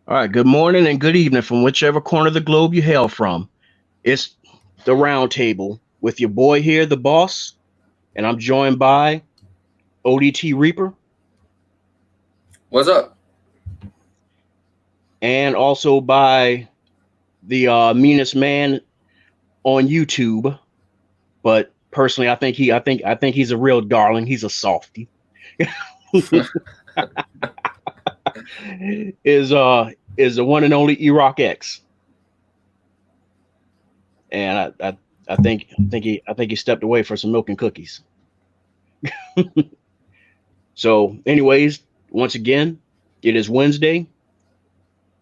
All right, good morning and good evening from whichever corner of the globe you hail from. It's the round table with your boy here, the boss, and I'm joined by ODT Reaper What's up? and also by the meanest man on YouTube. But personally, I think he's a real darling. He's a softie. Is the one and only Iraq X, and I think he stepped away for some milk and cookies. So, anyways, once again, it is Wednesday,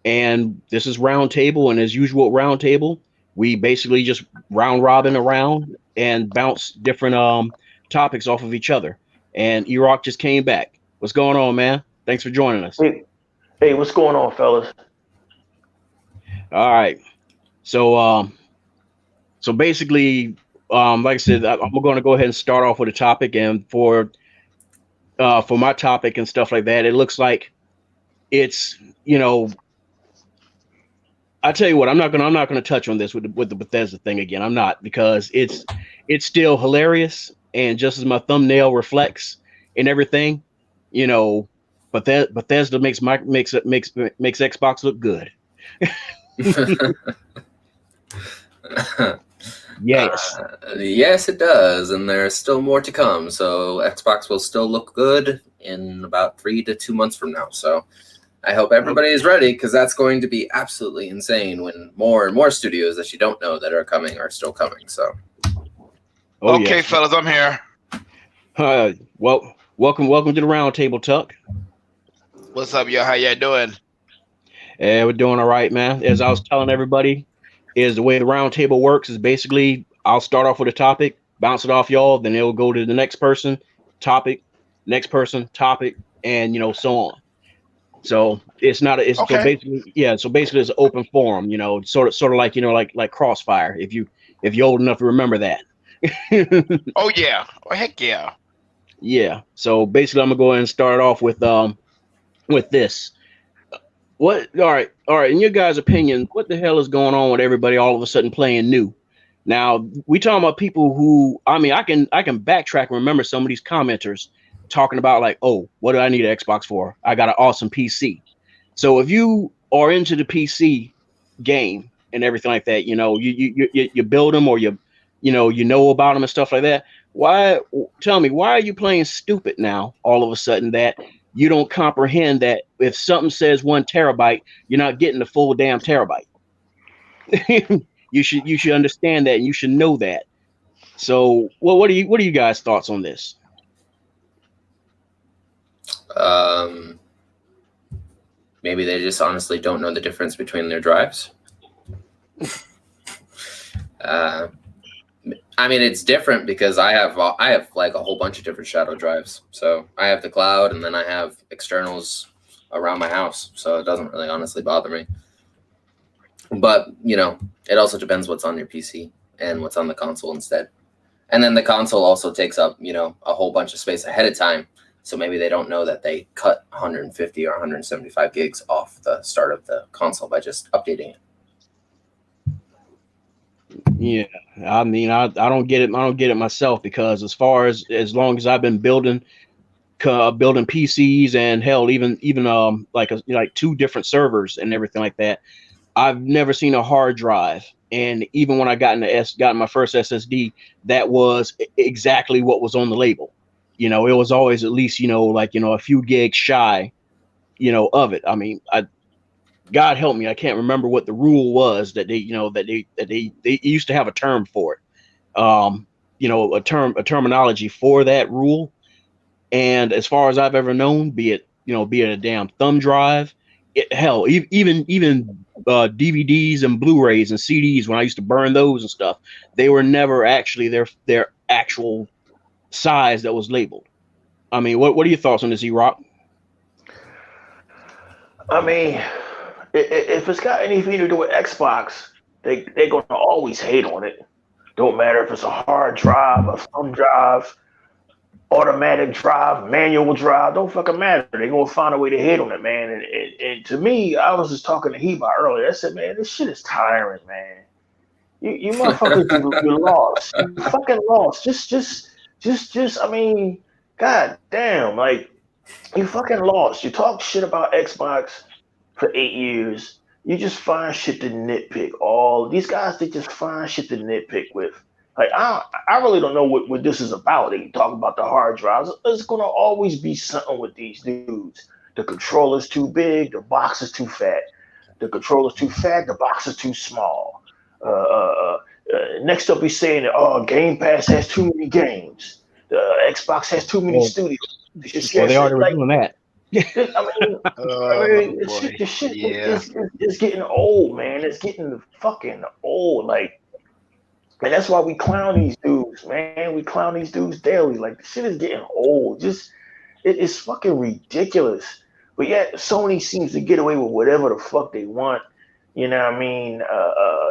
and this is Roundtable. And as usual, Roundtable, we basically just round robin around and bounce different topics off of each other. And Erock just came back. What's going on, man? Thanks for joining us. Hey, what's going on, fellas? All right. So basically, like I said, I'm going to go ahead and start off with a topic, and for my topic and stuff like that, it looks like it's I tell you what, I'm not gonna touch on this with the Bethesda thing again. I'm not, because it's still hilarious, and just as my thumbnail reflects and everything, you know, Bethesda makes Xbox look good. Yes. Yes, it does, and there's still more to come. So Xbox will still look good in about 3 to 2 months from now. So I hope everybody is ready, because that's going to be absolutely insane when more and more studios that you don't know that are coming are still coming. So, okay, fellas, I'm here. Welcome to the round table, Tuck. What's up, y'all? How y'all doing? Yeah, we're doing all right, man. As I was telling everybody, is the way the round table works is basically I'll start off with a topic, bounce it off y'all, then it'll go to the next person, topic, next person, topic, and so on. So it's not a, it's so Okay. basically it's an open forum, sort of like like Crossfire, if you're old enough to remember that. Oh yeah. Oh heck yeah. Yeah. So basically I'm gonna go ahead and start off with this. All right, in your guys' opinion, what the hell is going on with everybody all of a sudden playing new? Now, we talking about people who, I mean, I can backtrack and remember some of these commenters talking about, like, oh, what do I need an Xbox for? I got an awesome PC. So if you are into the PC game and everything like that, you build them, or you know about them and stuff like that. Why Tell me, why are you playing stupid now all of a sudden, that you don't comprehend that if something says 1 terabyte, you're not getting the full damn terabyte. You should understand that, and you should know that. So, well, what are you guys' thoughts on this? um, maybe they just honestly don't know the difference between their drives. uh, I mean, it's different because I have like a whole bunch of different shadow drives. So I have the cloud, and then I have externals around my house. So it doesn't really honestly bother me. But it also depends what's on your PC and what's on the console instead. And then the console also takes up a whole bunch of space ahead of time. So maybe they don't know that they cut 150 or 175 gigs off the start of the console by just updating it. Yeah, I mean, I don't get it. I don't get it myself, because as long as I've been building PCs, and hell, even like 2 different servers and everything like that, I've never seen a hard drive. And even when I got my first SSD, that was exactly what was on the label. It was always at least a few gigs shy, of it. I mean, God help me, I can't remember what the rule was that they used to have a term for it. A terminology for that rule. And as far as I've ever known, be it a damn thumb drive, hell, even DVDs and Blu-rays and CDs, when I used to burn those and stuff, they were never actually their actual size that was labeled. I mean, what are your thoughts on this, E-Rock? I mean, if it's got anything to do with Xbox, they're gonna always hate on it. Don't matter if it's a hard drive, a thumb drive. automatic drive, manual drive, don't fucking matter. They're gonna find a way to hit on it, man. And to me, I was just talking to Heba earlier. I said, man, this shit is tiring, man. You motherfuckers, you lost. You fucking lost. Just. I mean, god damn, like you fucking lost. You talk shit about Xbox for 8 years. You just find shit to nitpick. All these guys, they just find shit to nitpick with. Like I really don't know what this is about. They talk about the hard drives. There's gonna always be something with these dudes. The controller's too big. The box is too fat. The controller's too fat. The box is too small. Next up, he's saying that Game Pass has too many games. The Xbox has too many studios. Well, they already were doing that. The shit is getting old, man. It's getting fucking old. Like, and that's why we clown these dudes, man. We clown these dudes daily. Like, the shit is getting old. It's fucking ridiculous. But yet, Sony seems to get away with whatever the fuck they want. You know what I mean?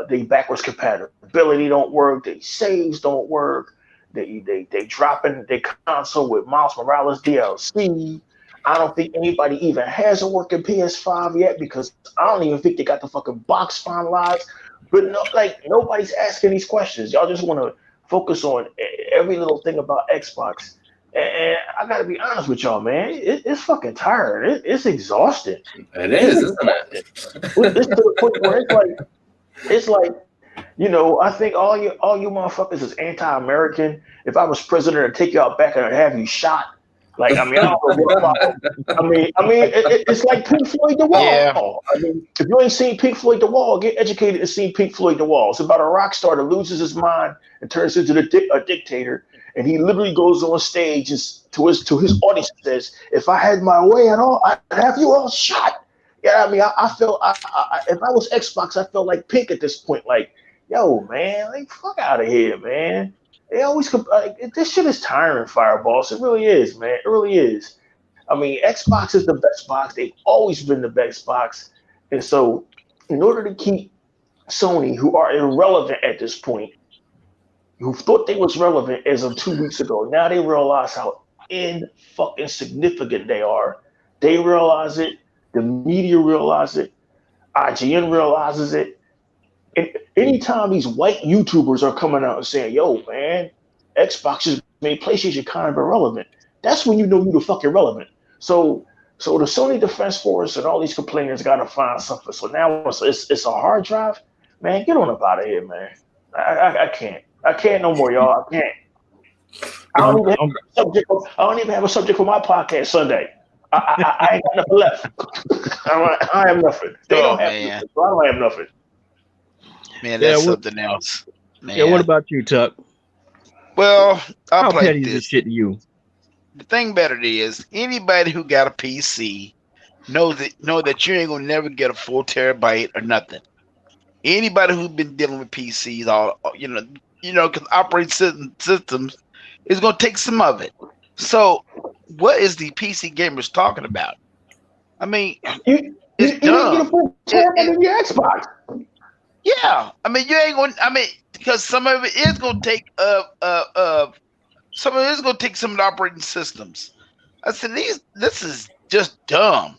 They backwards compatibility don't work. They saves don't work. They dropping their console with Miles Morales DLC. I don't think anybody even has a working PS5 yet because I don't even think they got the fucking box finalized. But no, like nobody's asking these questions. Y'all just want to focus on every little thing about Xbox. And I gotta be honest with y'all, man. It's fucking tired. It's exhausting. It is, isn't it? It's to the point where it's like, you know, I think all you motherfuckers is anti-American. If I was president, I'd take you out back and I'd have you shot. Like, I mean, I don't know what about. It's like Pink Floyd The Wall. Yeah. I mean, if you ain't seen Pink Floyd The Wall, get educated and see Pink Floyd The Wall. It's about a rock star that loses his mind and turns into a dictator. And he literally goes on stage to his audience and says, "If I had my way at all, I'd have you all shot." Yeah, I mean, I feel if I was Xbox, I felt like Pink at this point. Like, yo, man, like fuck out of here, man. They always this shit is tiring, Fireballs. It really is, man. It really is. I mean, Xbox is the best box. They've always been the best box, and so in order to keep Sony, who are irrelevant at this point, who thought they was relevant as of 2 weeks ago, now they realize how fucking significant they are. They realize it. The media realize it. IGN realizes it. And anytime these white YouTubers are coming out and saying, "Yo, man, Xbox just made PlayStation kind of irrelevant," that's when you know you're the fucking relevant. So the Sony Defense Force and all these complainers got to find something. So now it's a hard drive, man. Get on up out of here, man. I can't. I can't no more, y'all. I can't. I don't even have a subject for my podcast Sunday. I ain't got nothing left. I have nothing. They don't have nothing. So I don't have nothing. Man, that's something else. Man. Yeah, what about you, Tuck? Well, How petty is this shit to you? The thing about it is, anybody who got a PC know that you ain't gonna never get a 4 terabyte or nothing. Anybody who's been dealing with PCs, all because operating systems is gonna take some of it. So, what is the PC gamers talking about? I mean, it's dumb. You get a 4 terabyte in your Xbox. Yeah, I mean, you ain't going. I mean, because some of it is going to take some of it is going to take some of the operating systems. I said this is just dumb.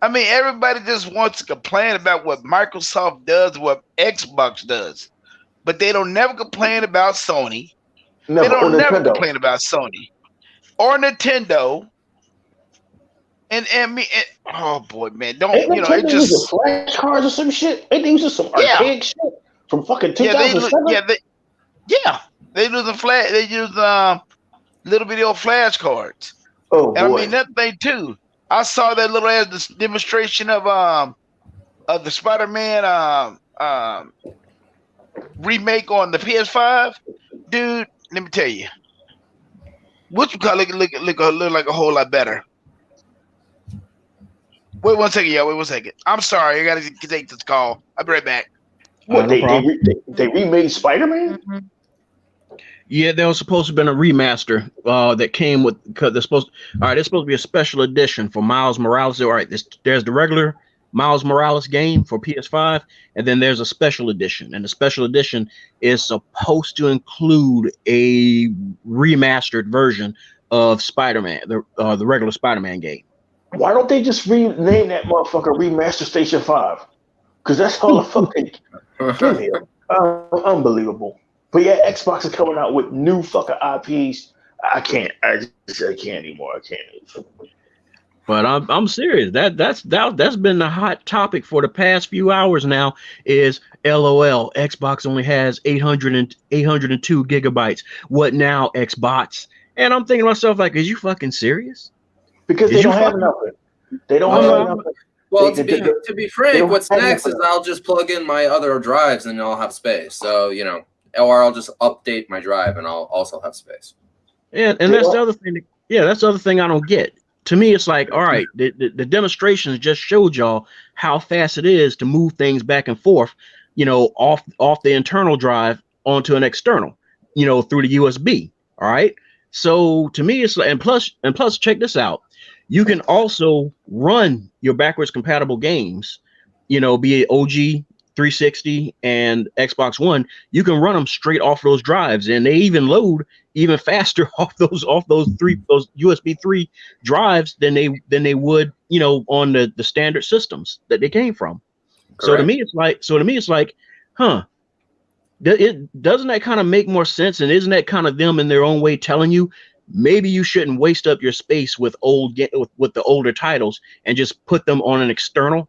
I mean, everybody just wants to complain about what Microsoft does, what Xbox does, but they don't never complain about Sony. They don't never complain about Sony or Nintendo. And oh boy, man, don't it just flash cards or some shit? Ain't they using some archaic shit from fucking 2007? They use a flash. They use little video flash cards. Oh boy. And I mean that thing too. I saw that little ass demonstration of the Spider-Man remake on the PS5, dude. Let me tell you, what you call it look like a whole lot better. Wait 1 second, y'all. Wait 1 second. I'm sorry. I got to take this call. I'll be right back. What, they remade Spider-Man? Yeah, there was supposed to have been a remaster that came with, because there's supposed to be a special edition for Miles Morales. All right, there's the regular Miles Morales game for PS5, and then there's a special edition. And the special edition is supposed to include a remastered version of Spider-Man, the regular Spider-Man game. Why don't they just rename that motherfucker Remaster Station 5? Because that's all the fuck they give me. Unbelievable. But yeah, Xbox is coming out with new fucking IPs. I can't. I can't anymore. I can't. But I'm serious. That's been the hot topic for the past few hours now. Is LOL Xbox only has 802 gigabytes. What now, Xbox? And I'm thinking to myself, like, is you fucking serious? Because they don't have nothing. They don't have nothing. Well, to be frank, what's next is I'll just plug in my other drives and I'll have space. So, you know, or I'll just update my drive and I'll also have space. Yeah, and that's the other thing. Yeah, that's the other thing I don't get. To me, it's like, all right, the demonstrations just showed y'all how fast it is to move things back and forth, you know, off the internal drive onto an external, you know, through the USB. All right. So to me, it's like, and plus, check this out. You can also run your backwards compatible games, you know, be it OG 360 and Xbox One. You can run them straight off those drives, and they even load even faster off those USB 3 drives than they would, you know, on the standard systems that they came from. Correct. So to me it's like, huh? Doesn't that kind of make more sense? And isn't that kind of them in their own way telling you maybe you shouldn't waste up your space with the older titles and just put them on an external?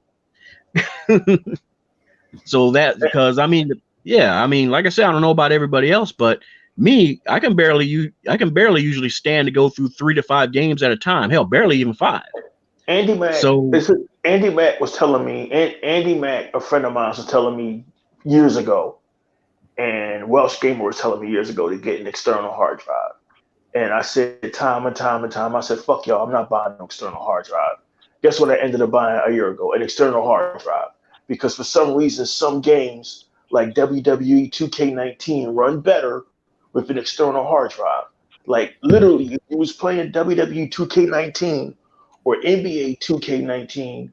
So that, because I mean, like I said, I don't know about everybody else, but me, I can barely usually stand to go through 3 to 5 games at a time. Hell, barely even 5. Andy Mack was telling me, Andy Mack, a friend of mine, was telling me years ago, and Welsh Gamer was telling me years ago to get an external hard drive. And I said time and time, I said, fuck y'all, I'm not buying an external hard drive. Guess what I ended up buying a year ago? An external hard drive. Because for some reason, some games like WWE 2K19 run better with an external hard drive. Like literally, if you was playing WWE 2K19 or NBA 2K19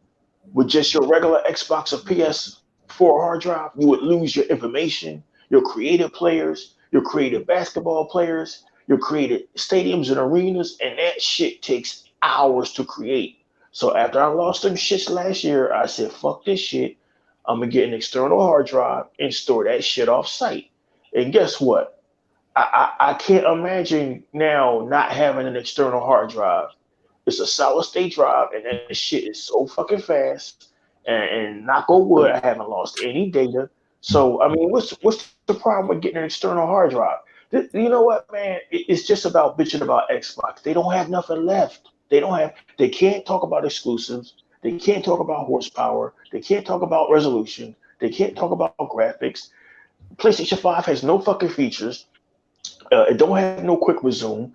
with just your regular Xbox or PS4 hard drive, you would lose your information, your creative players, your creative basketball players, your creative stadiums and arenas, and that shit takes hours to create. So after I lost them shits last year, I said, fuck this shit. I'm going to get an external hard drive and store that shit off site. And guess what? I can't imagine now not having an external hard drive. It's a solid state drive, and that shit is so fucking fast. And knock on wood, I haven't lost any data. So, I mean, what's the problem with getting an external hard drive? You know what, man? It's just about bitching about Xbox. They don't have nothing left. They can't talk about exclusives. They can't talk about horsepower. They can't talk about resolution. They can't talk about graphics. PlayStation 5 has no fucking features. It don't have no quick resume.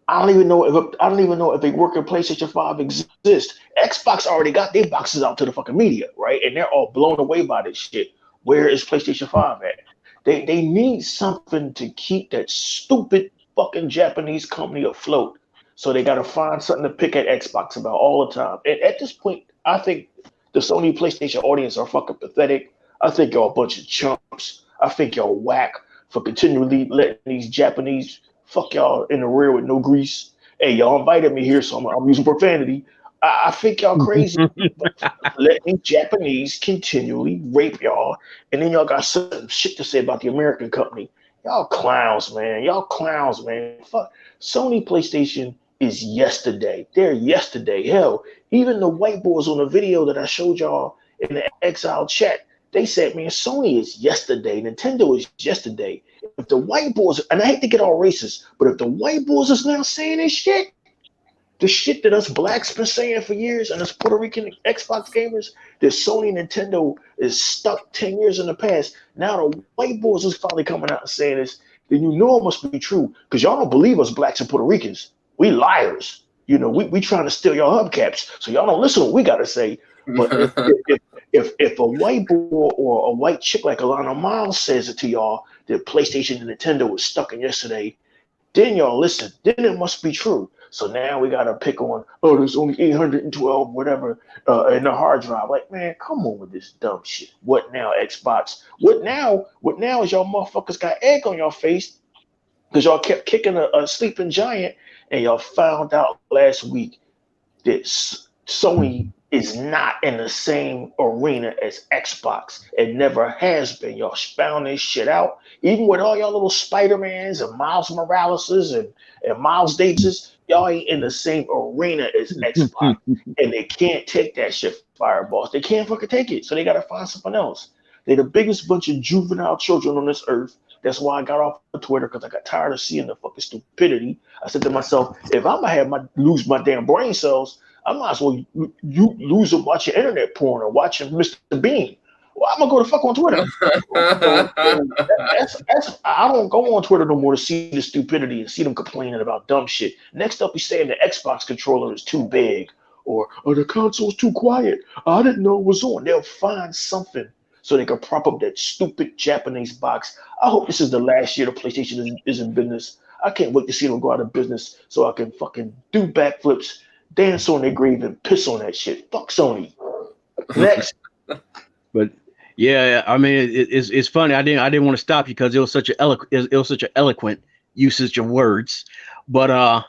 I don't even know if they work in PlayStation 5 exist. Xbox already got their boxes out to the fucking media, right? And they're all blown away by this shit. Where is PlayStation 5 at? They need something to keep that stupid fucking Japanese company afloat. So they got to find something to pick at Xbox about all the time. And at this point, I think the Sony PlayStation audience are fucking pathetic. I think y'all a bunch of chumps. I think y'all whack for continually letting these Japanese fuck y'all in the rear with no grease. Hey, y'all invited me here, so I'm using profanity. I think y'all crazy. Letting Japanese continually rape y'all, and then y'all got some shit to say about the American company. Y'all clowns, man. Fuck. Sony PlayStation is yesterday. They're yesterday. Hell, even the white boys on the video that I showed y'all in the Exile chat, they said, man, Sony is yesterday. Nintendo is yesterday. If the white boys, and I hate to get all racist, but if the white boys is now saying this shit, the shit that us blacks been saying for years, and us Puerto Rican Xbox gamers, that Sony and Nintendo is stuck 10 years in the past. Now the white boys is finally coming out and saying this, then you know it must be true, because y'all don't believe us blacks and Puerto Ricans. We liars. You know, we trying to steal your hubcaps, so y'all don't listen to what we got to say. But if a white boy or a white chick like Alana Miles says it to y'all, that PlayStation and Nintendo was stuck in yesterday, then y'all listen. Then it must be true. So now we got to pick on, oh, there's only 812 whatever in the hard drive. Like, man, come on with this dumb shit. What now, Xbox? What now is y'all motherfuckers got egg on your face because y'all kept kicking a sleeping giant, and y'all found out last week that Sony is not in the same arena as Xbox. It never has been. Y'all found this shit out. Even with all y'all little Spider-Mans and Miles Moraleses and Miles Davises, y'all ain't in the same arena as Xbox. And they can't take that shit, Fireballs. They can't fucking take it. So they gotta find something else. They're the biggest bunch of juvenile children on this earth. That's why I got off of Twitter, because I got tired of seeing the fucking stupidity. I said to myself, if I'm gonna lose my damn brain cells, I might as well you lose and watching internet porn or watching Mr. Bean. Well, I'm gonna go to fuck on Twitter. I don't go on Twitter no more to see the stupidity and see them complaining about dumb shit. Next up, he's saying the Xbox controller is too big, or the console's too quiet. I didn't know it was on. They'll find something so they can prop up that stupid Japanese box. I hope this is the last year the PlayStation is in business. I can't wait to see them go out of business so I can fucking do backflips, dance on their grave, and piss on that shit. Fuck Sony. Next. But yeah, I mean, it's funny. I didn't want to stop you because it was such an eloquent usage of words. But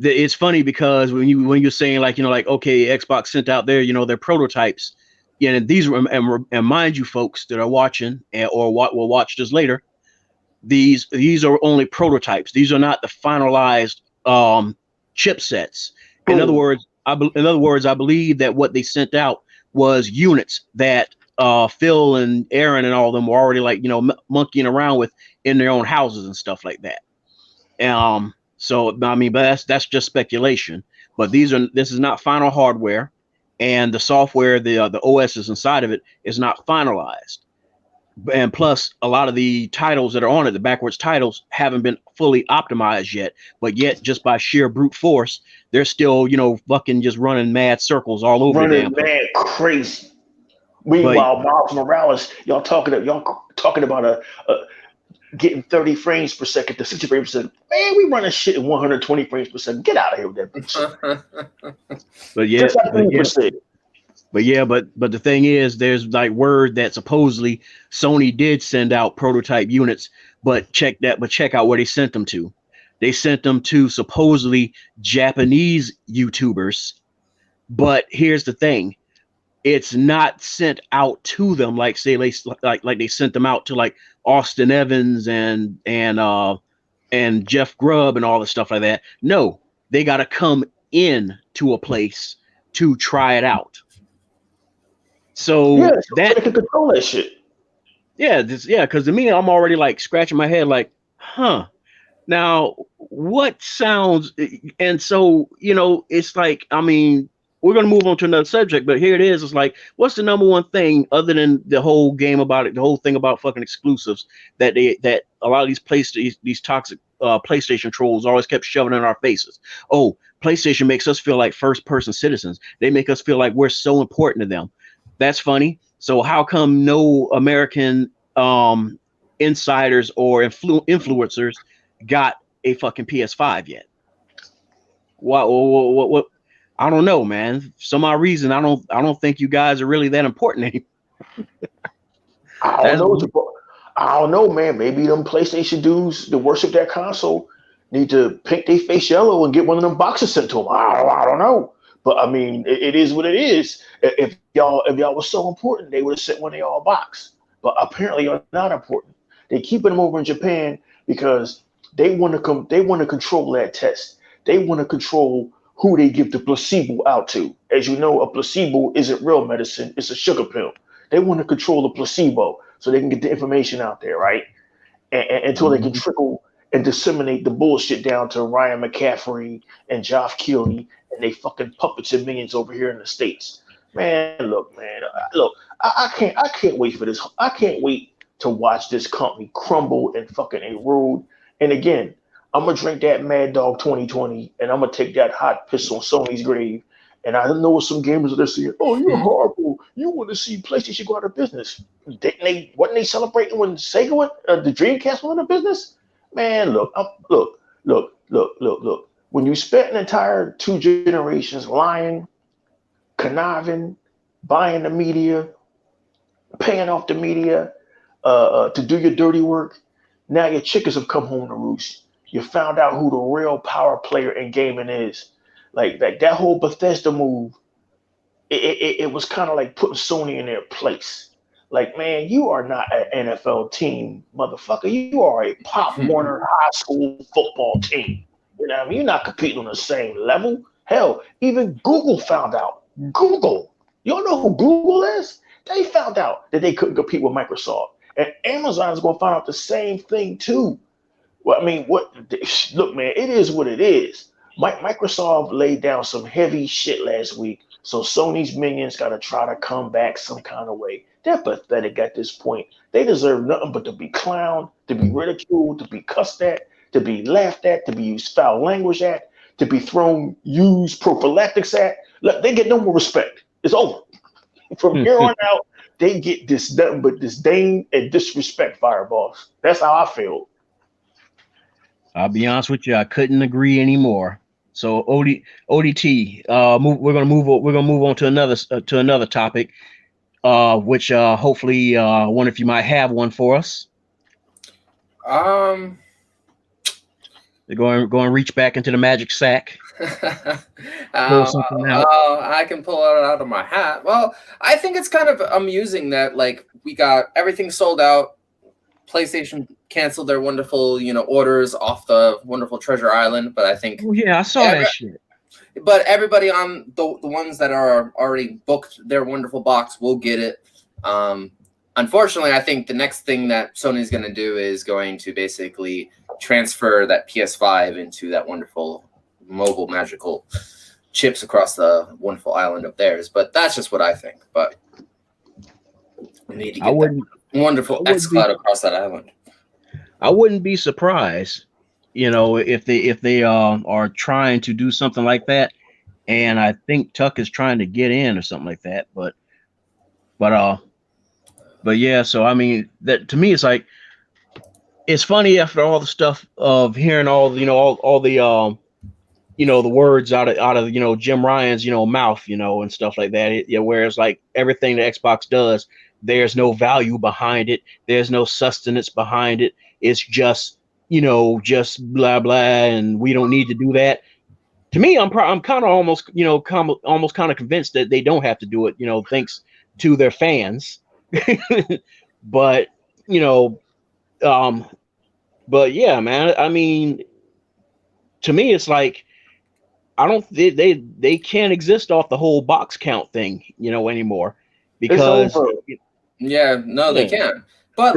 it's funny because when you're saying like okay, Xbox sent out their prototypes. Yeah, and these and mind you, folks that are watching or will watch this later, these are only prototypes. These are not the finalized chipsets. In other words, I believe that what they sent out was units that Phil and Aaron and all of them were already monkeying around with in their own houses and stuff like that. So I mean, but that's just speculation. But this is not final hardware. And the software, the OS is inside of it is not finalized. And plus, a lot of the titles that are on it, the backwards titles, haven't been fully optimized yet. But yet, just by sheer brute force, they're still, fucking just running mad circles all over. Running mad crazy. Meanwhile, Miles Morales, y'all talking about getting 30 frames per second to 60 frames per second. Man, we running shit at 120 frames per second. Get out of here with that bitch. But yeah, but the thing is, there's word that supposedly Sony did send out prototype units, but check out where they sent them to. They sent them to supposedly Japanese YouTubers. But here's the thing. It's not sent out to them like they sent them out to Austin Evans and Jeff Grubb and all the stuff like that. No, they got to come in to a place to try it out. So they can control that shit. Yeah, because to me, I'm already scratching my head huh. Now, what sounds, and so, it's I mean, we're going to move on to another subject, but here it is. It's what's the number one thing other than the whole game about it, the whole thing about fucking exclusives that a lot of these toxic PlayStation trolls always kept shoving in our faces? Oh, PlayStation makes us feel like first person citizens. They make us feel like we're so important to them. That's funny. So how come no American insiders or influencers got a fucking PS5 yet? What? I don't know, man. For some odd reason, I don't think you guys are really that important anymore. I don't know, man. Maybe them PlayStation dudes that worship that console need to paint their face yellow and get one of them boxes sent to them. I don't know. But I mean, it is what it is. If y'all were so important, they would have sent one of y'all box. But apparently, you're not important. They keeping them over in Japan because they want to control that test. They want to control who they give the placebo out to. As you know, a placebo isn't real medicine. It's a sugar pill. They want to control the placebo so they can get the information out there, right? And until they can trickle and disseminate the bullshit down to Ryan McCaffrey and Geoff Keighley and they fucking puppets and minions over here in the States. Man, look, I can't wait for this. I can't wait to watch this company crumble and fucking erode. And again, I'm gonna drink that Mad Dog 2020, and I'm gonna take that hot piss on Sony's grave. And I know some gamers are saying, "Oh, you're horrible. You want to see PlayStation go out of business?" Wasn't they celebrating when Sega went, the Dreamcast went out of business? Man, look. When you spent an entire 2 generations lying, conniving, buying the media, paying off the media to do your dirty work, now your chickens have come home to roost. You found out who the real power player in gaming is. Like that whole Bethesda move, it was kind of like putting Sony in their place. Like, man, you are not an NFL team, motherfucker. You are a Pop Warner high school football team. You know what I mean? You're not competing on the same level. Hell, even Google found out. Google. You don't know who Google is? They found out that they couldn't compete with Microsoft. And Amazon is going to find out the same thing too. Well, I mean, look, man, it is what it is. Microsoft laid down some heavy shit last week, so Sony's minions got to try to come back some kind of way. They're pathetic at this point. They deserve nothing but to be clowned, to be ridiculed, to be cussed at, to be laughed at, to be used foul language at, to be used prophylactics at. Look, they get no more respect. It's over. From here on out, they get nothing but disdain and disrespect, Fireballs. That's how I feel. I'll be honest with you, I couldn't agree anymore. So ODT, we're gonna move on to another topic, which hopefully one of you might have one for us. They're going to reach back into the magic sack. Pull something out. I can pull it out of my hat. Well, I think it's kind of amusing that like we got everything sold out. PlayStation canceled their wonderful, orders off the wonderful Treasure Island, but I think I saw that shit. But everybody on the ones that are already booked their wonderful box will get it. Unfortunately, I think the next thing that Sony's going to do is going to basically transfer that PS5 into that wonderful mobile magical chips across the wonderful island of theirs. But that's just what I think. But we need to get that wonderful xCloud across that island. I wouldn't be surprised, if they are trying to do something like that. And I think Tuck is trying to get in or something like that. But yeah, so I mean, that to me, it's like, it's funny after all the stuff of hearing all the the words out of Jim Ryan's mouth, and stuff like that. Whereas like everything that Xbox does, there's no value behind it. There's no sustenance behind it. It's just just blah blah, and we don't need to do that. To me, I'm kind of almost kind of convinced that they don't have to do it. Thanks to their fans. But but yeah, man. I mean, to me, it's like they can't exist off the whole box count thing, anymore, because they can't. But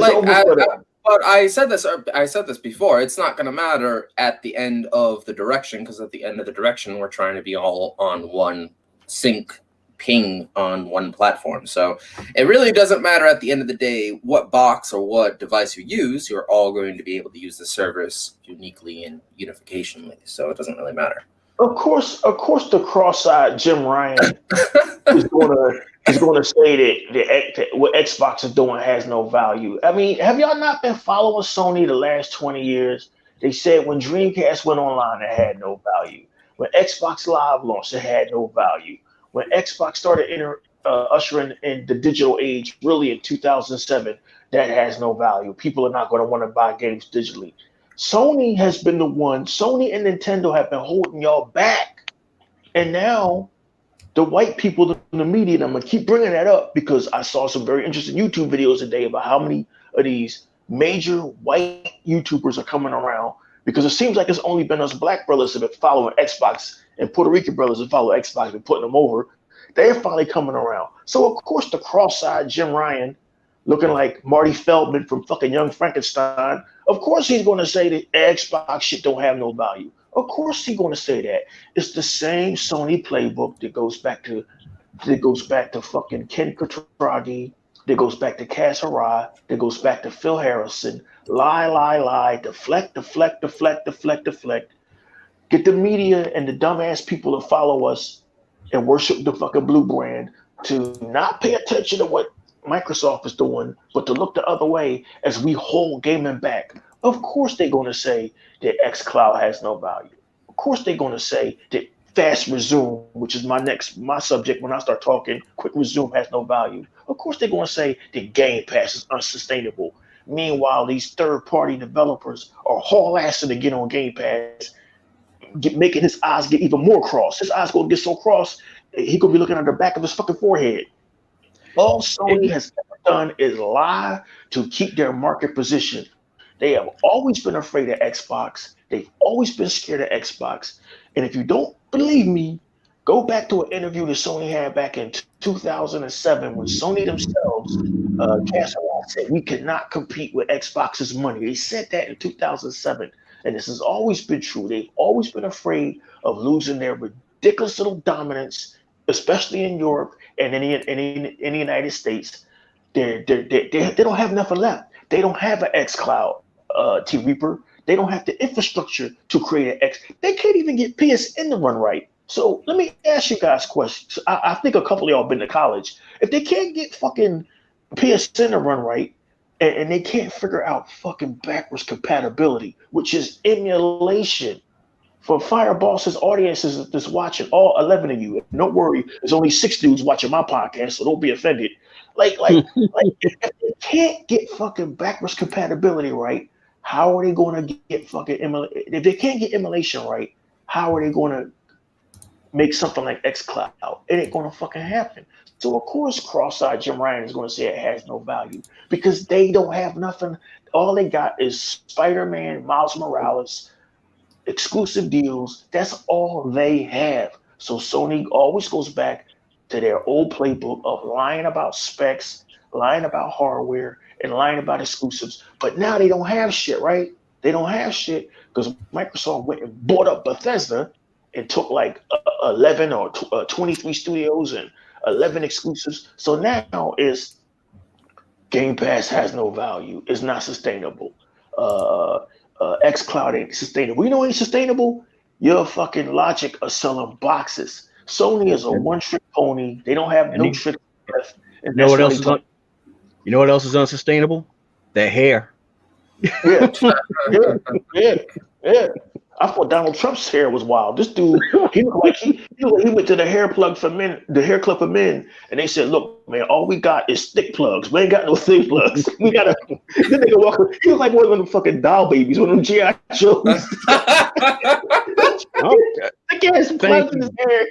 but I said this before. It's not going to matter at the end of the direction, because at the end of the direction, we're trying to be all on one sync ping on one platform. So it really doesn't matter at the end of the day what box or what device you use. You're all going to be able to use the service uniquely and unificationally. So it doesn't really matter. Of course, the cross-eyed Jim Ryan is going to say that what Xbox is doing has no value. I mean, have y'all not been following Sony the last 20 years? They said when Dreamcast went online, it had no value. When Xbox Live launched, it had no value. When Xbox started ushering in the digital age, really in 2007, that has no value. People are not going to want to buy games digitally. Sony has been the one. Sony and Nintendo have been holding y'all back. And now the white people in the media, and I'm going to keep bringing that up because I saw some very interesting YouTube videos today about how many of these major white YouTubers are coming around, because it seems like it's only been us black brothers that have been following Xbox, and Puerto Rican brothers that follow Xbox and putting them over. They're finally coming around. So, of course, the cross-eyed Jim Ryan, looking like Marty Feldman from fucking Young Frankenstein, of course he's going to say that Xbox shit don't have no value. Of course he's going to say that. It's the same Sony playbook that goes back to fucking Ken Kutaragi, that goes back to Kaz Hirai, that goes back to Phil Harrison. Lie, deflect. Get the media and the dumbass people to follow us and worship the fucking blue brand to not pay attention to what Microsoft is doing, but to look the other way as we hold gaming back. Of course they're going to say that xCloud has no value. Of course they're going to say that fast resume, which is my subject when I start talking, quick resume has no value. Of course they're going to say that Game Pass is unsustainable. Meanwhile, these third-party developers are haul assing to get on Game Pass, making his eyes get even more crossed. His eyes gonna get so crossed, he gonna be looking at the back of his fucking forehead. All Sony has ever done is lie to keep their market position. They have always been afraid of Xbox. They've always been scared of Xbox. And if you don't believe me, go back to an interview that Sony had back in 2007 when Sony themselves, Castle said, we cannot compete with Xbox's money. They said that in 2007. And this has always been true. They've always been afraid of losing their ridiculous little dominance, especially in Europe and in the United States. They don't have nothing left. They don't have an xCloud, T Reaper. They don't have the infrastructure to create an X. They can't even get PSN to run right. So let me ask you guys questions. I think a couple of y'all been to college. If they can't get fucking PSN to run right, and they can't figure out fucking backwards compatibility, which is emulation. For Fireball's audiences that's watching, all 11 of you, don't worry, there's only 6 dudes watching my podcast, so don't be offended. Like if they can't get fucking backwards compatibility right, how are they going to get fucking emulation? If they can't get emulation right, how are they going to make something like xCloud? It ain't going to fucking happen. So of course, cross-eyed Jim Ryan is going to say it has no value because they don't have nothing. All they got is Spider-Man, Miles Morales, exclusive deals. That's all they have. So Sony always goes back to their old playbook of lying about specs, lying about hardware, and lying about exclusives. But now they don't have shit, right? They don't have shit because Microsoft went and bought up Bethesda and took like 11 or 23 studios and 11 exclusives. So now is Game Pass has no value. It's not sustainable. xCloud ain't sustainable. You know what ain't sustainable? Your fucking Logic are selling boxes. Sony is a one-trick pony. They don't have no trick. You know what else is you know what else is unsustainable? Their hair. Yeah. I thought Donald Trump's hair was wild. This dude, he looked like he went to the hair club for men, and they said, "Look, man, all we got is thick plugs. We ain't got no thick plugs. We gotta." Then they go walk. He was like one of them fucking doll babies, one of them GI Joes. Thick ass plugs in his hair.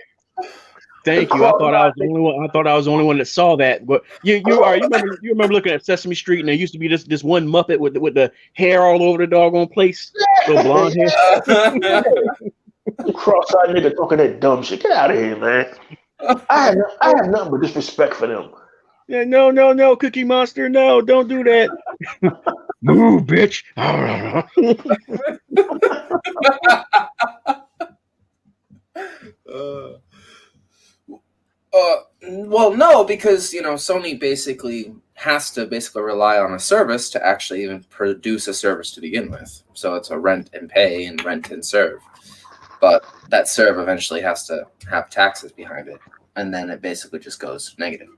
Thank you. I thought I was the only one. I thought I was the only one that saw that. But you remember looking at Sesame Street, and there used to be this one Muppet with the hair all over the doggone place, little blonde hair. Cross-eyed nigga talking that dumb shit. Get out of here, man. I have nothing but disrespect for them. Yeah, no, Cookie Monster, no, don't do that. Move, bitch. Well, no, because Sony basically has to rely on a service to actually even produce a service to begin with. So it's a rent and pay and rent and serve. But that serve eventually has to have taxes behind it, and then it basically just goes negative.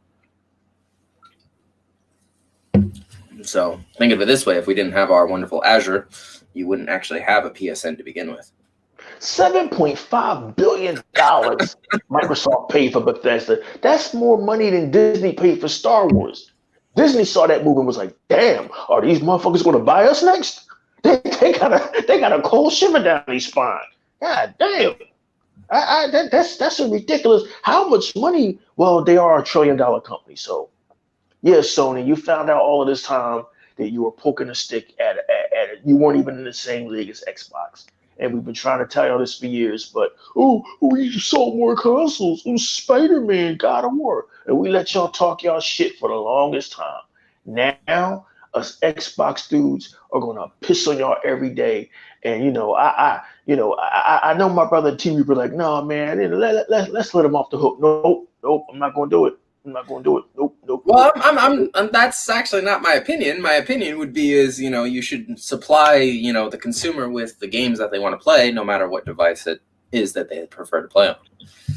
So think of it this way: if we didn't have our wonderful Azure, you wouldn't actually have a PSN to begin with. $7.5 billion Microsoft paid for Bethesda. That's more money than Disney paid for Star Wars. Disney saw that movie and was like, damn, are these motherfuckers going to buy us next? They got a cold shiver down their spine. God damn. That's a ridiculous. How much money? Well, they are $1 trillion company. So, yeah, Sony, you found out all of this time that you were poking a stick at it. You weren't even in the same league as Xbox. And we've been trying to tell you all this for years, but we sold more consoles. Spider-Man, God of War. And we let y'all talk y'all shit for the longest time. Now, us Xbox dudes are gonna piss on y'all every day. And I know my brother T Reaper like, no man, let's let him off the hook. Nope, I'm not gonna do it. Nope. Well, I'm that's actually not my opinion. My opinion would be you should supply, the consumer with the games that they want to play, no matter what device it is that they prefer to play on.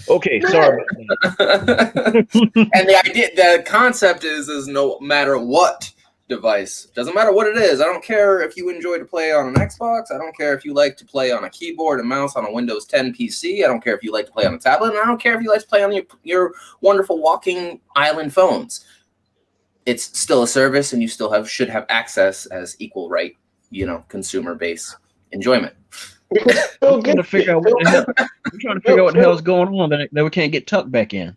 Okay, sorry. And the concept is no matter what device, doesn't matter what it is. I don't care if you enjoy to play on an Xbox. I don't care if you like to play on a keyboard and mouse on a Windows 10 PC. I don't care if you like to play on a tablet. And I don't care if you like to play on your wonderful walking island phones. it's still a service, and you still should have access as equal right, consumer base enjoyment. I'm trying to figure out what the hell. I'm trying to figure out what the hell's going on that we can't get tucked back in.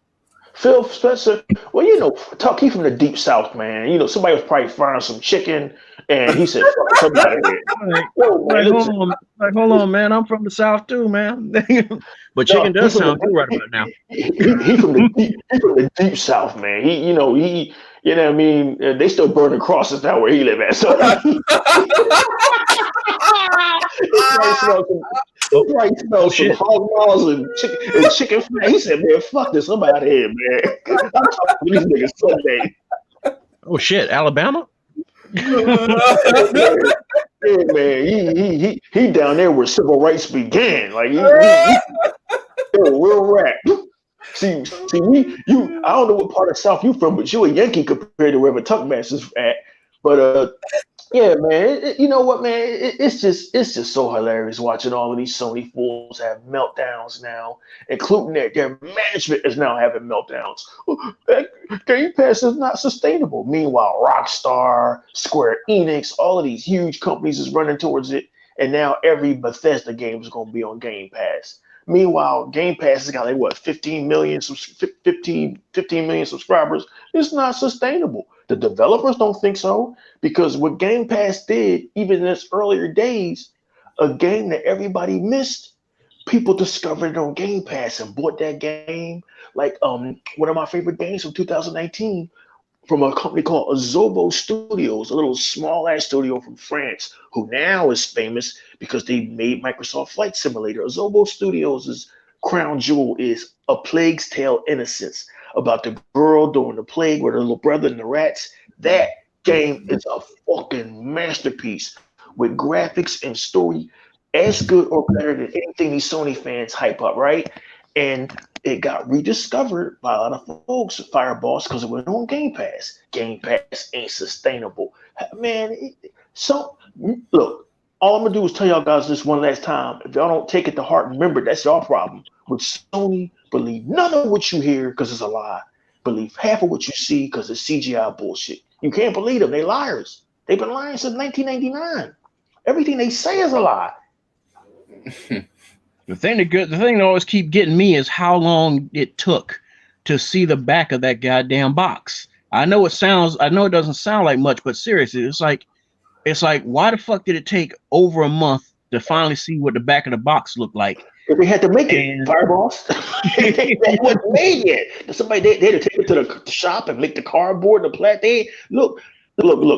Phil Spencer, well, he from the deep south, man. Somebody was probably frying some chicken, and he said, "Fuck somebody." Hold on, man. I'm from the south too, man. But chicken does sound good right about now. He from the deep south, man. He what I mean. They still burning crosses down where he live at. So he probably smells some hog maws and chicken fat. He said, "Man, fuck this. I'm out of here, man. I'm talking to these niggas Sunday." Oh shit, Alabama. Yeah, man, he down there where civil rights began. Like he real rap. See, I don't know what part of South you from, but you a Yankee compared to wherever Tuckmaster's at. But yeah, man, you know what, man? It's just so hilarious watching all of these Sony fools have meltdowns now, including their management is now having meltdowns. Game Pass is not sustainable. Meanwhile, Rockstar, Square Enix, all of these huge companies is running towards it, and now every Bethesda game is going to be on Game Pass. Meanwhile, Game Pass has got like 15 million subscribers. It's not sustainable. The developers don't think so, because what Game Pass did, even in its earlier days, a game that everybody missed, people discovered it on Game Pass and bought that game. Like one of my favorite games from 2019 from a company called Azobo Studios, a little small ass studio from France, who now is famous because they made Microsoft Flight Simulator. Azobo Studios' crown jewel is A Plague's Tale: Innocence, about the girl during the plague with her little brother and the rats. That game is a fucking masterpiece with graphics and story as good or better than anything these Sony fans hype up, right? And it got rediscovered by a lot of folks at Fireballs because it went on Game Pass. Game Pass ain't sustainable. Man, look, all I'm going to do is tell y'all guys this one last time. If y'all don't take it to heart, remember, that's your problem. With Sony, believe none of what you hear because it's a lie. Believe half of what you see because it's CGI bullshit. You can't believe them. They liars. They've been lying since 1999. Everything they say is a lie. The thing that always keep getting me is how long it took to see the back of that goddamn box. I know it doesn't sound like much, but seriously, it's like, why the fuck did it take over a month to finally see what the back of the box looked like? If they had to make it, Fireballs. They wasn't made yet. Somebody they had to take it to the shop and make the cardboard and the plastic. Look.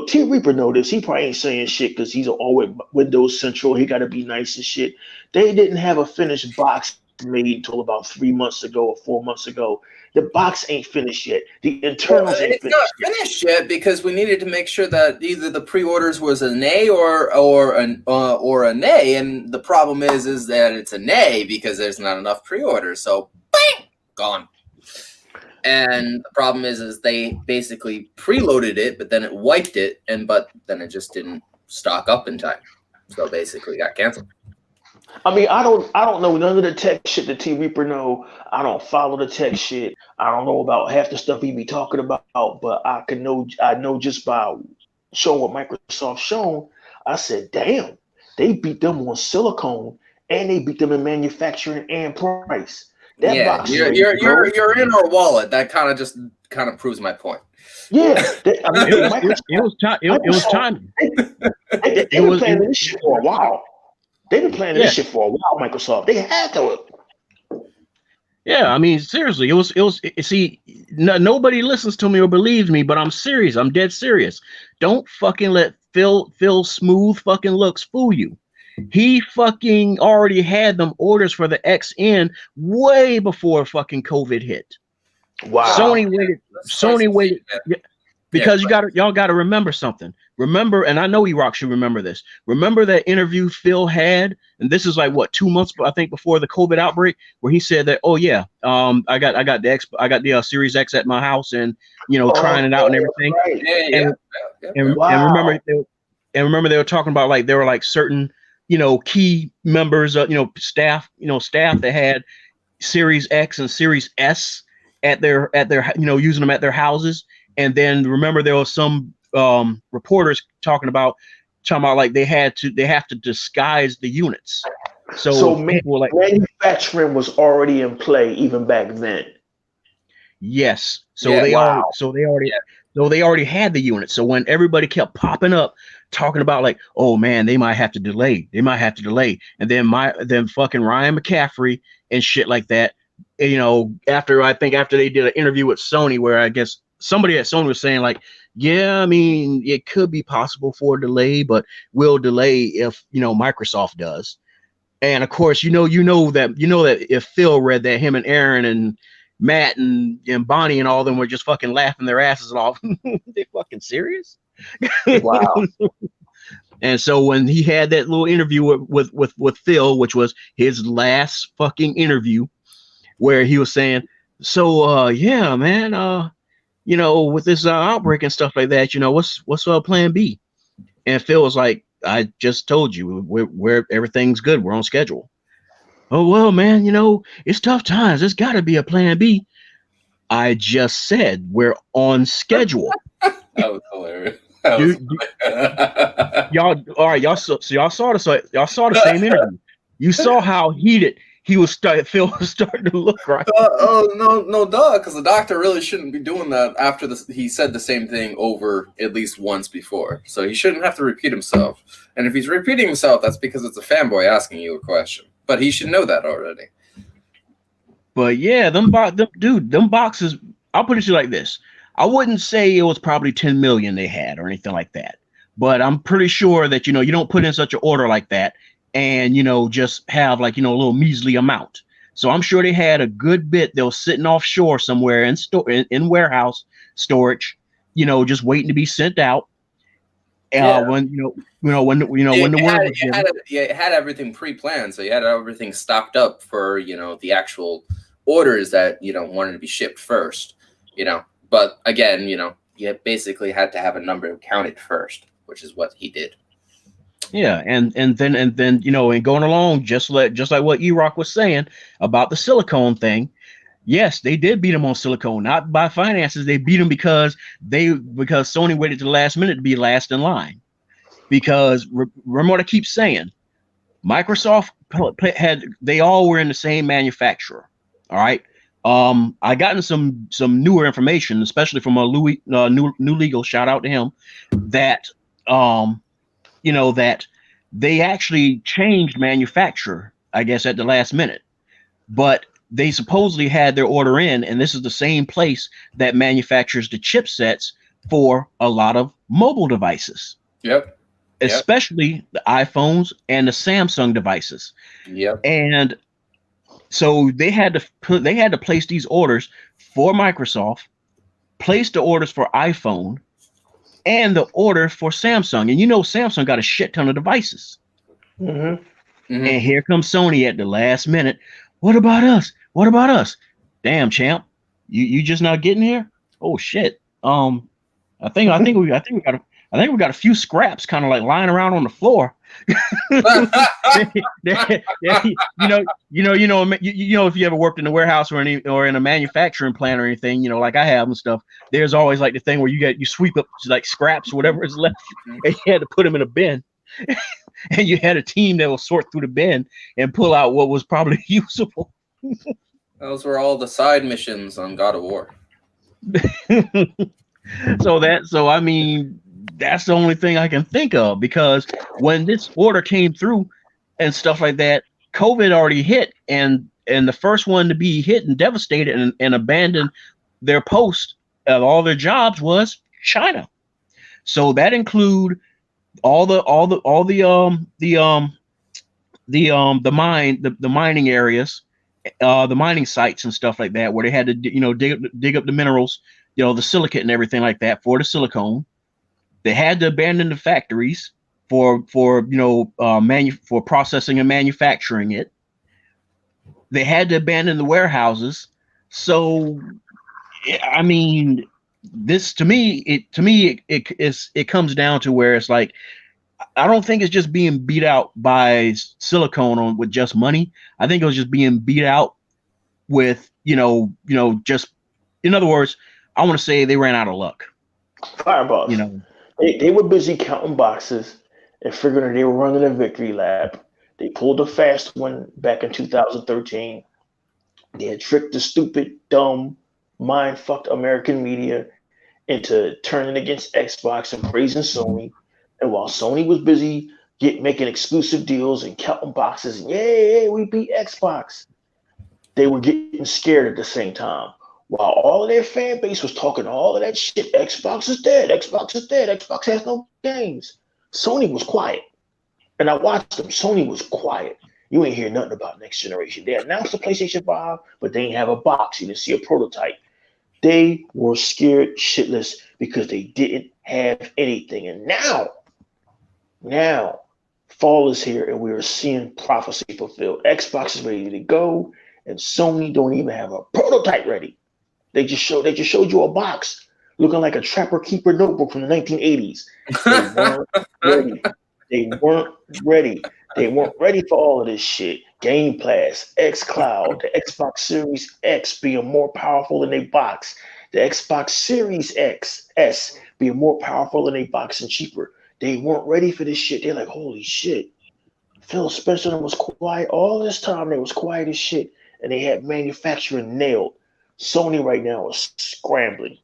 T Reaper know this. He probably ain't saying shit because he's always Windows Central. He got to be nice and shit. They didn't have a finished box made until about 3 months ago or 4 months ago. The box ain't finished yet. The internals ain't finished. It's not finished yet because we needed to make sure that either the pre-orders was a nay or a nay, and the problem is that it's a nay because there's not enough pre-orders. So, bang, gone. And the problem is they basically preloaded it, but then it wiped it, but then it just didn't stock up in time. So basically got canceled. I mean, I don't know none of the tech shit that T Reaper know. I don't follow the tech shit. I don't know about half the stuff he be talking about, but I know just by showing what Microsoft shown, I said, damn, they beat them on silicone and they beat them in manufacturing and price. That box you're in our wallet. That kind of proves my point. Yeah, it was time. They've been planning this shit for a while. They've been planning this shit for a while. Microsoft, they had to. Yeah, I mean, seriously, it was. See, nobody listens to me or believes me, but I'm serious. I'm dead serious. Don't fucking let Phil smooth fucking looks fool you. He fucking already had them orders for the XN way before fucking COVID hit. Wow. Sony waited because y'all got to remember something. Remember, and I know E-Rock should remember this. Remember that interview Phil had, and this is like what 2 months, I think, before the COVID outbreak, where he said that, I got the Series X at my house, and trying it out and everything. Right. And remember they were talking about like there were like certain key members, staff that had Series X and Series S at their using them at their houses. And then remember there was some reporters talking about like they have to disguise the units. So people were like, manufacturing was already in play even back then. yes. So Yeah, they wow. already had the units. So when everybody kept popping up talking about like, oh man, they might have to delay. And then fucking Ryan McCaffrey and shit like that. You know, after they did an interview with Sony where I guess somebody at Sony was saying like, yeah, I mean, it could be possible for a delay, but we'll delay if, you know, Microsoft does. And of course, you know that if Phil read that, him and Aaron and Matt and Bonnie and all of them were just fucking laughing their asses off. They fucking serious? Wow. And so when he had that little interview with Phil, which was his last fucking interview, where he was saying, so yeah, man, you know, with this outbreak and stuff like that, you know, what's plan B? And Phil was like, I just told you, we're everything's good, we're on schedule. Oh well, man, you know, it's tough times. There's got to be a plan B. I just said we're on schedule. That was hilarious. Y'all, all right, y'all saw the same interview. You saw how heated Phil was starting to look, right? No, duh, because the doctor really shouldn't be doing that after he said the same thing over at least once before. So he shouldn't have to repeat himself. And if he's repeating himself, that's because it's a fanboy asking you a question. But he should know that already. But yeah, them boxes, I'll put it to you like this. I wouldn't say it was probably 10 million they had or anything like that. But I'm pretty sure that, you know, you don't put in such an order like that and, you know, just have like, you know, a little measly amount. So I'm sure they had a good bit. They were sitting offshore somewhere in warehouse storage, you know, just waiting to be sent out. When the word was given. It had everything pre-planned, so you had everything stocked up for, you know, the actual orders that, you know, wanted to be shipped first, you know. But again, you know, you basically had to have a number counted first, which is what he did. Yeah, and then you know, and going along just like what E-Rock was saying about the silicone thing. Yes, they did beat them on silicone, not by finances. They beat them because Sony waited to the last minute to be last in line. Because remember what I keep saying, Microsoft they all were in the same manufacturer. All right. I gotten some newer information, especially from New Legal. Shout out to him. That you know, that they actually changed manufacturer, I guess, at the last minute, but they supposedly had their order in, and this is the same place that manufactures the chipsets for a lot of mobile devices. Yep. Especially the iPhones and the Samsung devices. Yep. And so they had to place these orders for Microsoft, place the orders for iPhone, and the order for Samsung. And you know, Samsung got a shit ton of devices. Mm-hmm. Mm-hmm. And here comes Sony at the last minute. What about us? What about us? Damn, champ, you just not getting here? Oh shit. I think we got a few scraps kind of like lying around on the floor. You know, if you ever worked in a warehouse or in a manufacturing plant or anything, you know, like I have and stuff, there's always like the thing where you sweep up like scraps, whatever is left, and you had to put them in a bin. And you had a team that will sort through the bin and pull out what was probably usable. Those were all the side missions on God of War. So I mean, that's the only thing I can think of, because when this order came through and stuff like that, COVID already hit, and the first one to be hit and devastated and abandon their post of all their jobs was China. So that include the mining areas, the mining sites and stuff like that, where they had to, you know, dig up the minerals, you know, the silicate and everything like that for the silicone. They had to abandon the factories for processing and manufacturing it. They had to abandon the warehouses. So, I mean, this to me it comes down to where it's like, I don't think it's just being beat out by silicone with just money. I think it was just being beat out with, just, in other words, I want to say they ran out of luck. Fireballs. You know, They were busy counting boxes and figuring they were running a victory lap. They pulled a fast one back in 2013. They had tricked the stupid, dumb, mind fucked American media into turning against Xbox and praising Sony. And while Sony was busy making exclusive deals and counting boxes, and yay, we beat Xbox, they were getting scared at the same time. While all of their fan base was talking all of that shit, Xbox is dead, Xbox is dead, Xbox has no games. Sony was quiet. And I watched them. Sony was quiet. You ain't hear nothing about next generation. They announced the PlayStation 5, but they ain't have a box. You didn't see a prototype. They were scared shitless because they didn't have anything. And now, fall is here and we are seeing prophecy fulfilled. Xbox is ready to go, and Sony don't even have a prototype ready. They just showed you a box looking like a Trapper Keeper notebook from the 1980s. They weren't ready. They weren't ready. They weren't ready for all of this shit. Game Pass, xCloud, the Xbox Series X being more powerful than a box. The Xbox Series X S being more powerful than a box and cheaper. They weren't ready for this shit. They're like, holy shit. Phil Spencer was quiet all this time. They was quiet as shit, and they had manufacturing nailed. Sony right now is scrambling.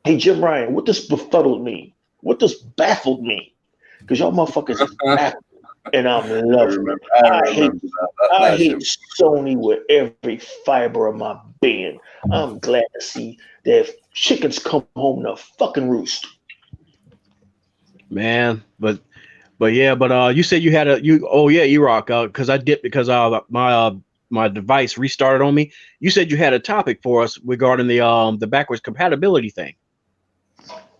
Hey, Jim Ryan, what does befuddled mean? What does baffled mean? Because y'all motherfuckers is baffled, and I'm loving it. I hate Sony with every fiber of my being. I'm glad to see that chickens come home to fucking roost. man, but you said you had E-Rock, because I dipped because my device restarted on me. You said you had a topic for us regarding the backwards compatibility thing.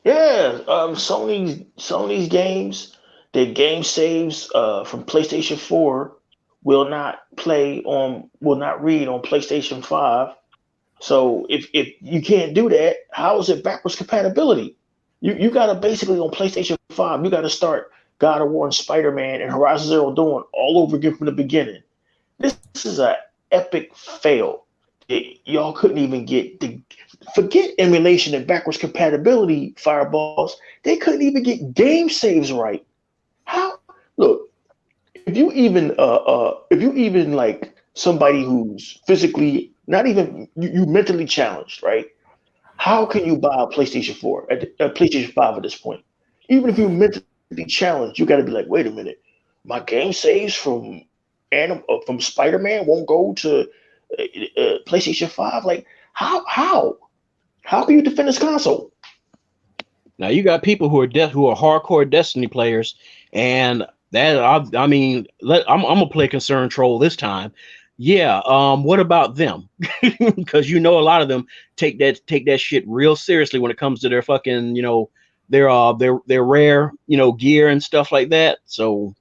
Yeah, Sony's games, their game saves from PlayStation 4 will not read on PlayStation 5. So if you can't do that, how is it backwards compatibility? You gotta basically on PlayStation 5, you gotta start God of War and Spider-Man and Horizon Zero Dawn all over again from the beginning. This is an epic fail. Y'all couldn't even forget emulation and backwards compatibility, fireballs. They couldn't even get game saves right. How? Look, if you even like somebody who's physically not even you mentally challenged, right? How can you buy a PlayStation 4 a PlayStation 5 at this point? Even if you're mentally challenged, you got to be like, wait a minute, my game saves from Spider-Man won't go to PlayStation 5. Like, how can you defend this console? Now you got people who are hardcore Destiny players, and that I'm gonna play concern troll this time. Yeah, what about them? Because a lot of them take that shit real seriously when it comes to their fucking their rare gear and stuff like that. So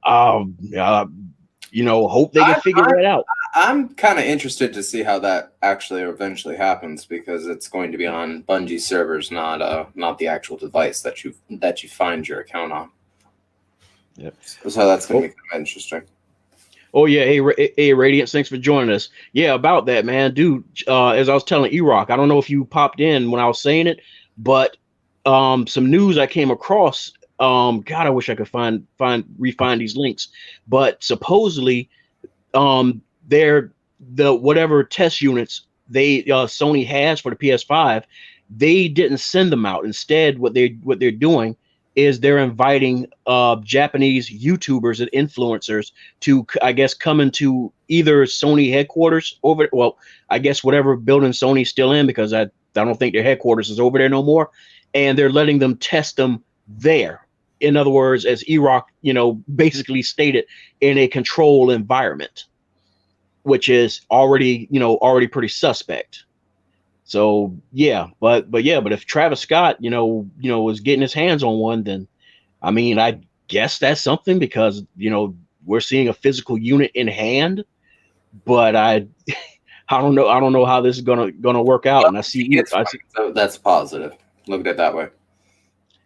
hope they can figure that out. I'm kind of interested to see how that actually eventually happens, because it's going to be on Bungie servers, not the actual device that you find your account on. Yep. So that's going to be kind of interesting. Oh yeah, hey Radiance, thanks for joining us. Yeah, about that, man, dude. As I was telling E-Rock, I don't know if you popped in when I was saying it, but some news I came across. God, I wish I could refine these links, but supposedly, they're the whatever test units Sony has for the PS5, they didn't send them out. Instead, what they're doing is they're inviting Japanese YouTubers and influencers to, I guess, come into either Sony headquarters I guess whatever building Sony's still in, because I don't think their headquarters is over there no more, and they're letting them test them there. In other words, as E-Rock, basically stated, in a controlled environment, which is already pretty suspect. So yeah, but if Travis Scott, was getting his hands on one, then I mean, I guess that's something, because we're seeing a physical unit in hand, but I don't know how this is gonna work out. And I see so that's positive. Look at it that way.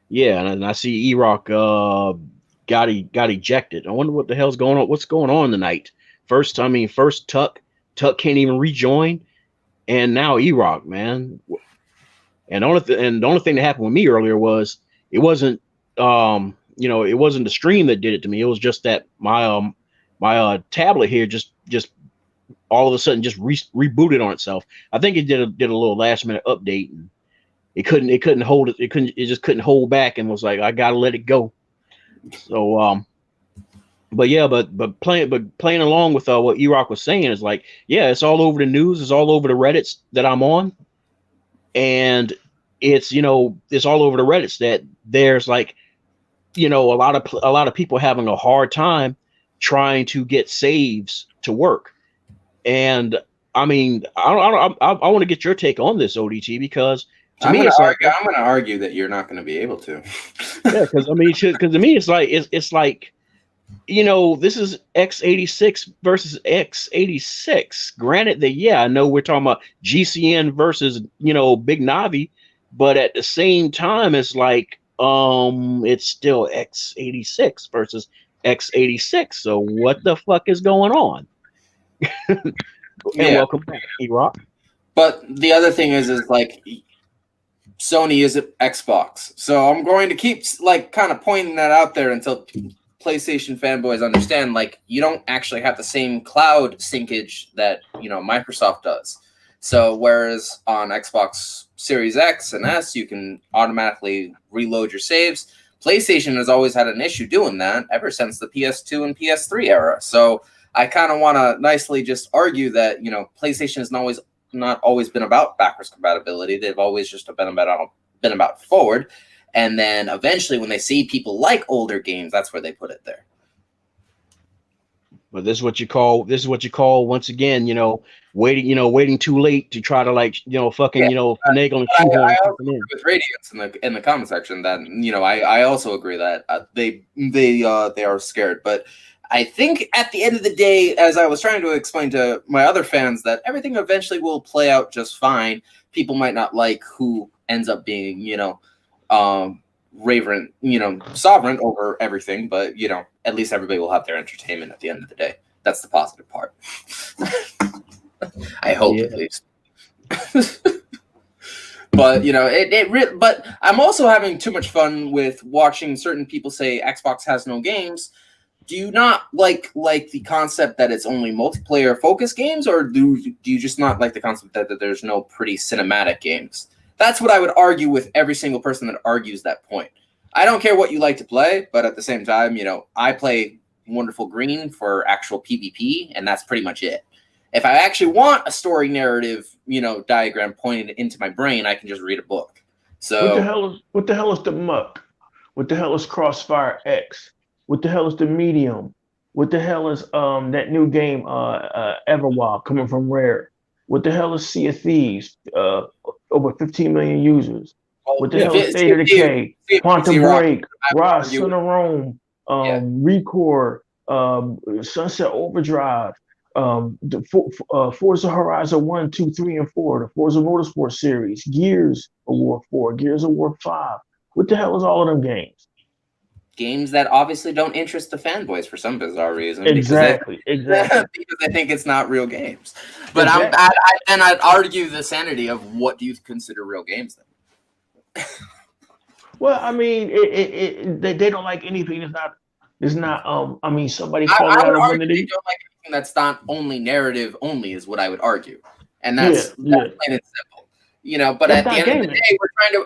Yeah, and I see E-Rock got ejected. I wonder what the hell's going on. What's going on tonight? First Tuck can't even rejoin, and now E-Rock, man. And the only thing that happened with me earlier was it wasn't it wasn't the stream that did it to me. It was just that my tablet here just all of a sudden just rebooted on itself. I think it did a little last minute update, and it couldn't hold it. It just couldn't hold back, and was like, I gotta let it go. So but yeah, but playing along with what E-Rock was saying is like, yeah, it's all over the news, it's all over the Reddits that I'm on, and it's it's all over the Reddits that there's like a lot of people having a hard time trying to get saves to work. And I mean, I want to get your take on this, ODT, because to me, it's like I'm going to argue that you're not going to be able to. Yeah, because to me, it's like this is x86 versus x86. Granted that, yeah, I know we're talking about GCN versus Big Navi, but at the same time, it's like it's still x86 versus x86. So what the fuck is going on? And welcome back, E-Rock. But the other thing is like Sony is Xbox, so I'm going to keep like kind of pointing that out there until PlayStation fanboys understand, like, you don't actually have the same cloud syncage that Microsoft does. So whereas on Xbox Series X and S you can automatically reload your saves, PlayStation has always had an issue doing that ever since the PS2 and PS3 era. So I kind of want to nicely just argue that PlayStation has not always been about backwards compatibility. They've always just been about forward. And then eventually, when they see people like older games, that's where they put it there. But this is what you call once again, waiting too late to try to finagle and I also agree with Radiance in the comment section that I also agree that they are scared. But I think at the end of the day, as I was trying to explain to my other fans, that everything eventually will play out just fine. People might not like who ends up being, Raven, sovereign over everything, but at least everybody will have their entertainment at the end of the day. That's the positive part. I hope, at least. But but I'm also having too much fun with watching certain people say Xbox has no games. Do you not like the concept that it's only multiplayer focused games, or do you just not like the concept that there's no pretty cinematic games? That's what I would argue with every single person that argues that point. I don't care what you like to play, but at the same time, I play Wonderful Green for actual PvP, and that's pretty much it. If I actually want a story narrative, diagram pointed into my brain, I can just read a book. So what the hell is the Muck? What the hell is Crossfire X? What the hell is the Medium? What the hell is that new game Everwild coming from Rare? What the hell is Sea of Thieves? Over 15 million users. What the hell is State of Decay? Quantum Break, Rise, Son of Rome, Recore, Sunset Overdrive, the Forza Horizon 1, 2, 3, and 4, the Forza Motorsport series, Gears of War 4, Gears of War 5. What the hell is all of them games? Games that obviously don't interest the fanboys for some bizarre reason. Exactly. Because they think it's not real games. But I'd argue the sanity of what do you consider real games then? Well, I mean, they don't like anything that's not. I mean, somebody called it out on one of they don't like anything that's not only narrative only is what I would argue, and that's plain and simple. But at the end of the day,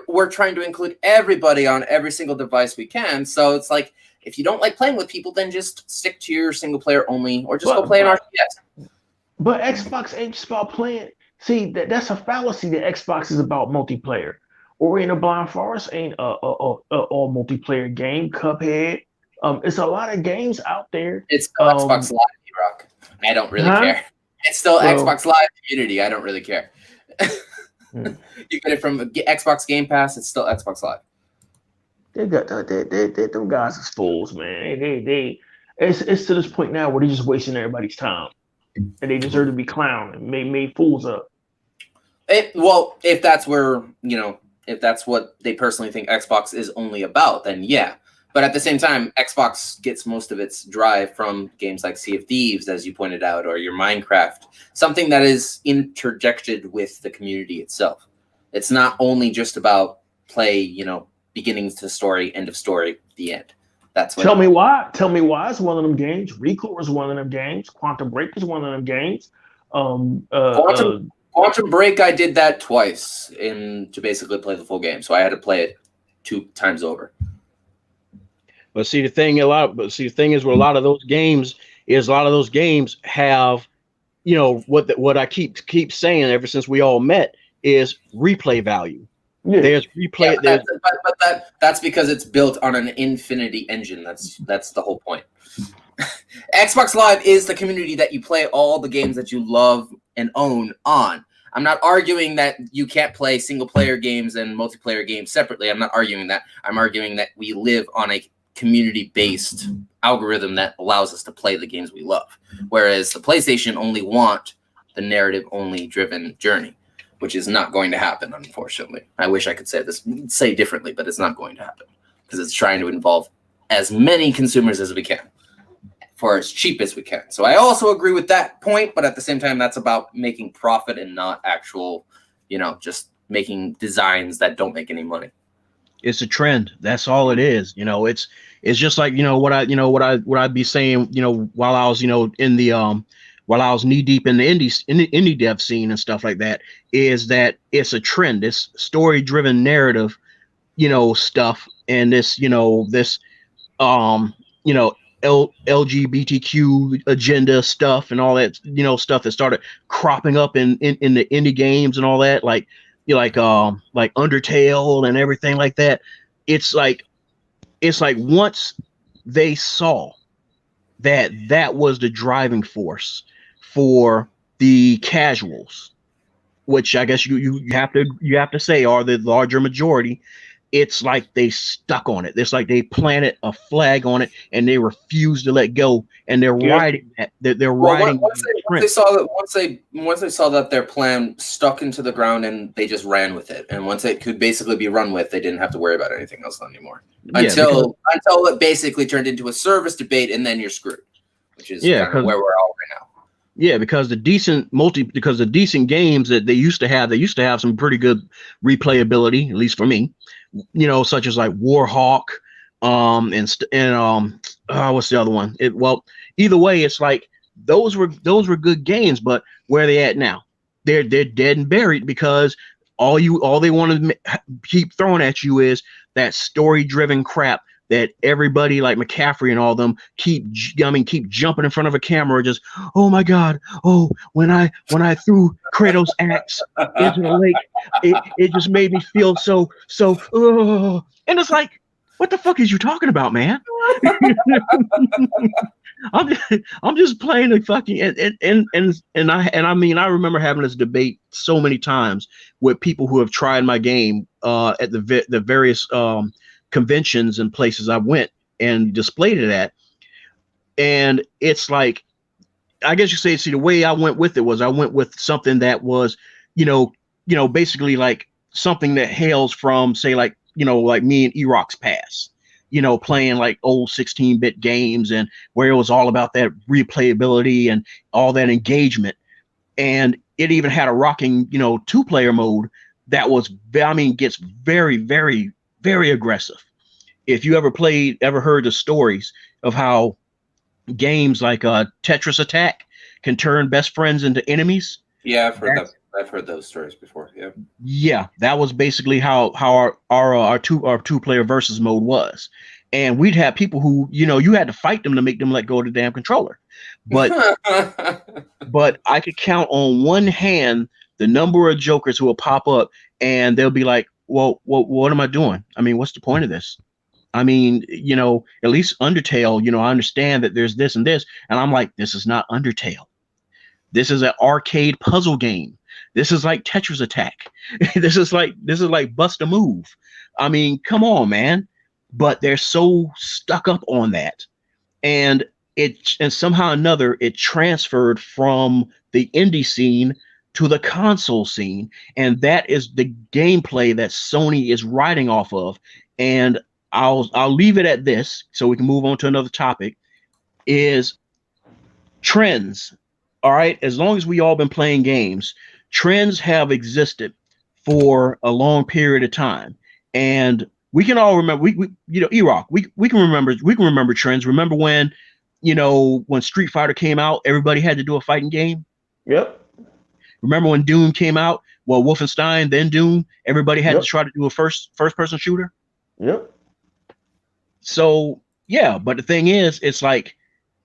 we're trying to include everybody on every single device we can. So it's like, if you don't like playing with people, then just stick to your single player only, or just go play an RTS. But Xbox ain't just about playing. See, that's a fallacy that Xbox is about multiplayer. Ori and the Blind Forest ain't a all multiplayer game. Cuphead. It's a lot of games out there. It's still Xbox Live, Rock. I don't really care. It's still Xbox Live community. I don't really care. You get it from Xbox Game Pass. It's still Xbox Live. Them guys is fools, man. It's to this point now where they're just wasting everybody's time, and they deserve to be clowned and made fools of. Well, if that's where if that's what they personally think Xbox is only about, then yeah. But at the same time, Xbox gets most of its drive from games like Sea of Thieves, as you pointed out, or your Minecraft, something that is interjected with the community itself. It's not only just about play, beginnings to story, end of story, the end. That's what. Tell me why. Tell me why it's one of them games. Recall was one of them games. Quantum Break is one of them games. Quantum Break, I did that twice to basically play the full game, so I had to play it 2 times over. But see, the thing is with a lot of those games have, what I keep saying ever since we all met is replay value. Yeah. There's replay. Yeah, that's because it's built on an infinity engine. That's the whole point. Xbox Live is the community that you play all the games that you love and own on. I'm not arguing that you can't play single-player games and multiplayer games separately. I'm not arguing that. I'm arguing that we live on a community-based algorithm that allows us to play the games we love, whereas the PlayStation only want the narrative-only driven journey, which is not going to happen, unfortunately. I wish I could say differently, but it's not going to happen because it's trying to involve as many consumers as we can for as cheap as we can. So I also agree with that point, but at the same time, that's about making profit and not actual, just making designs that don't make any money. It's a trend. That's all it is. It's just like, what I'd be saying, while I was, while I was knee deep in the indie dev scene and stuff like that, is that it's a trend. It's story driven narrative, stuff. And this, LGBTQ agenda stuff and all that, stuff that started cropping up in the indie games and all that, like Undertale and everything like that. It's like once they saw that was the driving force for the casuals, which I guess you have to say are the larger majority. It's like they stuck on it. It's like they planted a flag on it and they refuse to let go. And they're riding that. They're riding. Once they saw that their plan stuck into the ground and they just ran with it. And once it could basically be run with, they didn't have to worry about anything else anymore. Until it basically turned into a service debate, and then you're screwed. Which is kind of where we're all right now. Yeah, because the decent games that they used to have some pretty good replayability, at least for me. Such as like Warhawk, what's the other one? Either way, it's like those were good games, but where are they at now? They're dead and buried because all they want to keep throwing at you is that story driven crap that everybody like McCaffrey and all them keep jumping in front of a camera, just, oh my God, when I threw Kratos' axe into the lake, it just made me feel so and it's like, what the fuck is you talking about, man? I'm just playing a fucking and I remember having this debate so many times with people who have tried my game at the various conventions and places I went and displayed it at. And it's like, I guess you say, the way I went with it was I went with something that was, basically like something that hails from, say, like me and Erock's past, playing like old 16-bit games and where it was all about that replayability and all that engagement. And it even had a rocking, 2-player mode that was, gets very, very, very aggressive. If you ever heard the stories of how games like Tetris Attack can turn best friends into enemies. Yeah, I've heard those stories before. Yeah. Yeah, that was basically how our 2-player versus mode was. And we'd have people who, you had to fight them to make them let go of the damn controller. But but I could count on one hand the number of jokers who will pop up and they'll be like, well, what am I doing? What's the point of this? At least Undertale, I understand that there's this and this. And I'm like, this is not Undertale. This is an arcade puzzle game. This is like Tetris Attack. This is like Bust a Move. Come on, man. But they're so stuck up on that. And somehow or another, it transferred from the indie scene to the console scene. And that is the gameplay that Sony is riding off of. And I'll leave it at this so we can move on to another topic, is trends. All right. As long as we all been playing games, trends have existed for a long period of time. And we can all remember, we you know, E-Rock, we can remember trends. Remember when, you know, when Street Fighter came out, everybody had to do a fighting game. Yep. Remember when Doom came out? Well, Wolfenstein, then Doom, everybody had Yep. to try to do a first person shooter. Yep. So yeah, but the thing is, it's like,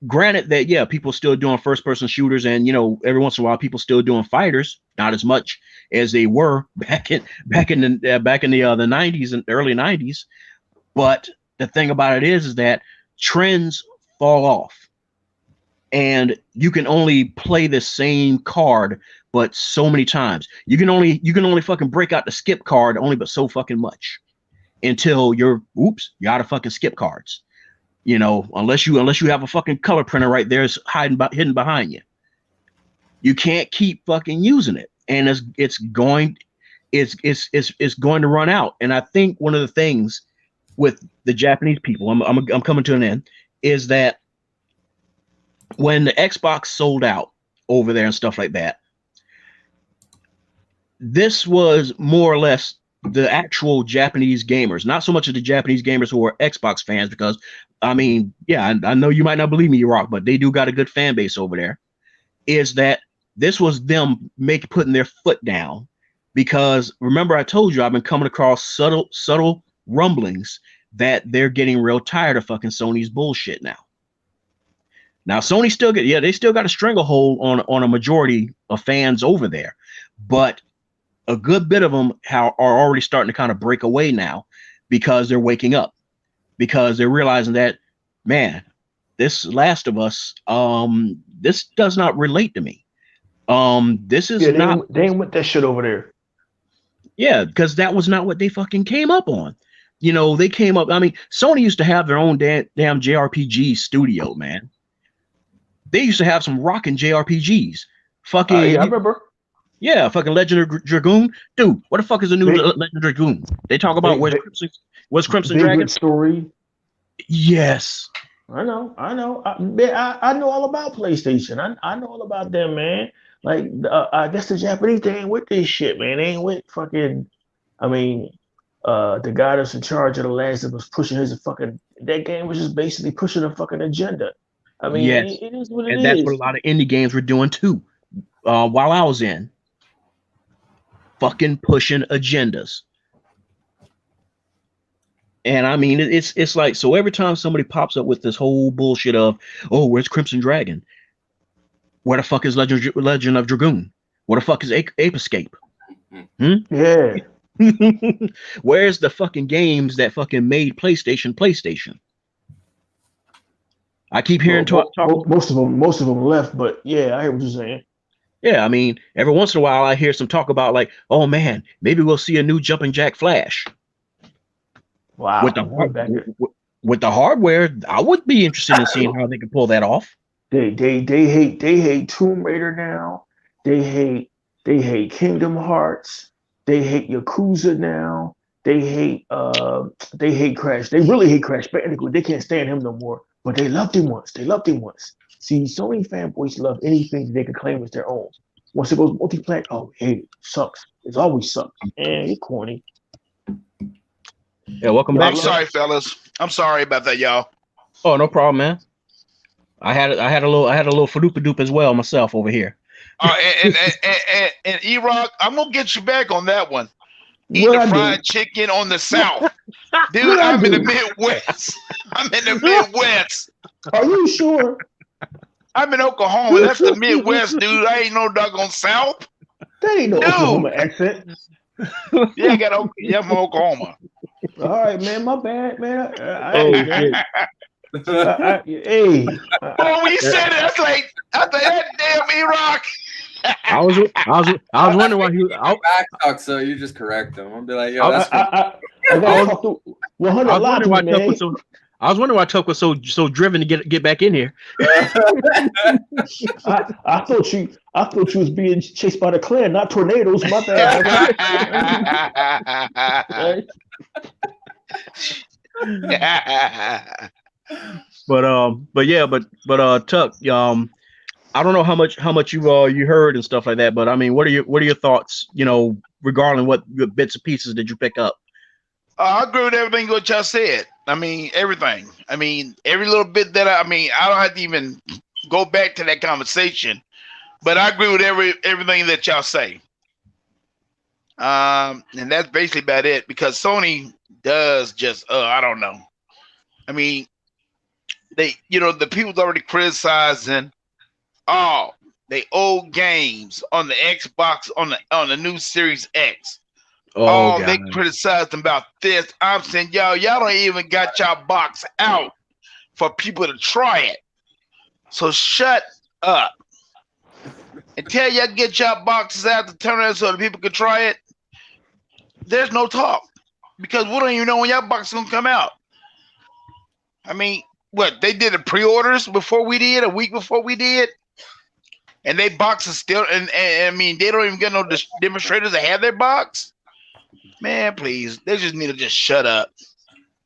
granted that yeah, people still doing first person shooters, and you know, every once in a while, people still doing fighters, not as much as they were back in the 90s and early 90s. But the thing about it is that trends fall off, and you can only play the same card but so many times. You can only fucking break out the skip card only but so fucking much until you're out of fucking skip cards. You know, unless you have a fucking color printer right there hidden behind you. You can't keep fucking using it, and it's going to run out. And I think one of the things with the Japanese people, I'm coming to an end, is that when the Xbox sold out over there and stuff like that, this was more or less the actual Japanese gamers, not so much of the Japanese gamers who are Xbox fans, because I mean, yeah, I know you might not believe me, Rock, but they do got a good fan base over there. Is that this was them putting their foot down, because remember I told you I've been coming across subtle rumblings that they're getting real tired of fucking Sony's bullshit now. Now Sony they still got a stranglehold on a majority of fans over there, but a good bit of them are already starting to kind of break away now, because they're waking up, because they're realizing that, man, this Last of Us, this does not relate to me. This is not. They ain't with that shit over there. Yeah, because that was not what they fucking came up on. You know, they came up. I mean, Sony used to have their own damn JRPG studio, man. They used to have some rocking JRPGs. Fucking Yeah, I remember. Yeah, fucking Legend of Dragoon, dude. What the fuck is a new Legend of Dragoon? They talk about where's Crimson Dragon story. Yes, I know. I know all about PlayStation. I know all about them, man. Like, I guess the Japanese, they ain't with this shit, man. They ain't with fucking. I mean, the guy that's in charge of the Last of Us pushing his fucking. That game was just basically pushing a fucking agenda. I mean, yes, it is what it is. and that's what a lot of indie games were doing too. While I was in, fucking pushing agendas. And I mean, it's like, so every time somebody pops up with this whole bullshit of, oh, where's Crimson Dragon? Where the fuck is Legend of Dragoon? Where the fuck is Ape Escape? Yeah. Where's the fucking games that fucking made PlayStation? I keep hearing most of them left, but yeah, I hear what you're saying. Yeah, I mean, every once in a while I hear some talk about like, oh man, maybe we'll see a new Jumping Jack Flash. Wow. With the hardware, I would be interested in seeing how they can pull that off. They hate Tomb Raider now. They hate Kingdom Hearts. They hate Yakuza now. They hate Crash. They really hate Crash Bandicoot. They can't stand him no more. But they loved him once. See, Sony fanboys love anything that they can claim as their own. Once it goes multiplayer, oh, hey, it sucks. It's always sucks. And you're corny. Yeah, welcome back. I'm sorry, fellas. I'm sorry about that, y'all. Oh, no problem, man. I had a little fadoop as well myself over here. And E-Rock, I'm gonna get you back on that one. Eating the fried chicken on the South. Dude, I'm in the Midwest. Are you sure? I'm in Oklahoma. That's the Midwest, dude. I ain't no doggone South. That ain't no Oklahoma accent. Yeah, I'm from Oklahoma. All right, man. My bad, man. Hey. Oh, when you said it, I was like that damn E-Rock. I was wondering why he was back talk, so you just correct him. I'll be like, yo, that's I was wondering why Tuck was so driven to get back in here. I thought you was being chased by the Klan, not tornadoes. My bad. But Tuck, I don't know how much you heard and stuff like that, but I mean, what are your thoughts? You know, regarding what bits and pieces did you pick up? I agree with everything what y'all said. I mean, everything. I mean, every little bit that I mean, I don't have to even go back to that conversation, but I agree with everything that y'all say. And that's basically about it because Sony does just I don't know. I mean, the people's already criticizing they old games on the Xbox on the new Series X. Oh Oh, God. they criticized them about this. I'm saying, y'all don't even got y'all box out for people to try it. So shut up. Until y'all get y'all boxes out to turn it so that people can try it, there's no talk. Because we don't even know when y'all box is gonna come out. I mean, what they did the pre-orders before we did, a week before we did, and they boxes still, and I mean they don't even get no demonstrators that have their box. Man, please, they just need to just shut up.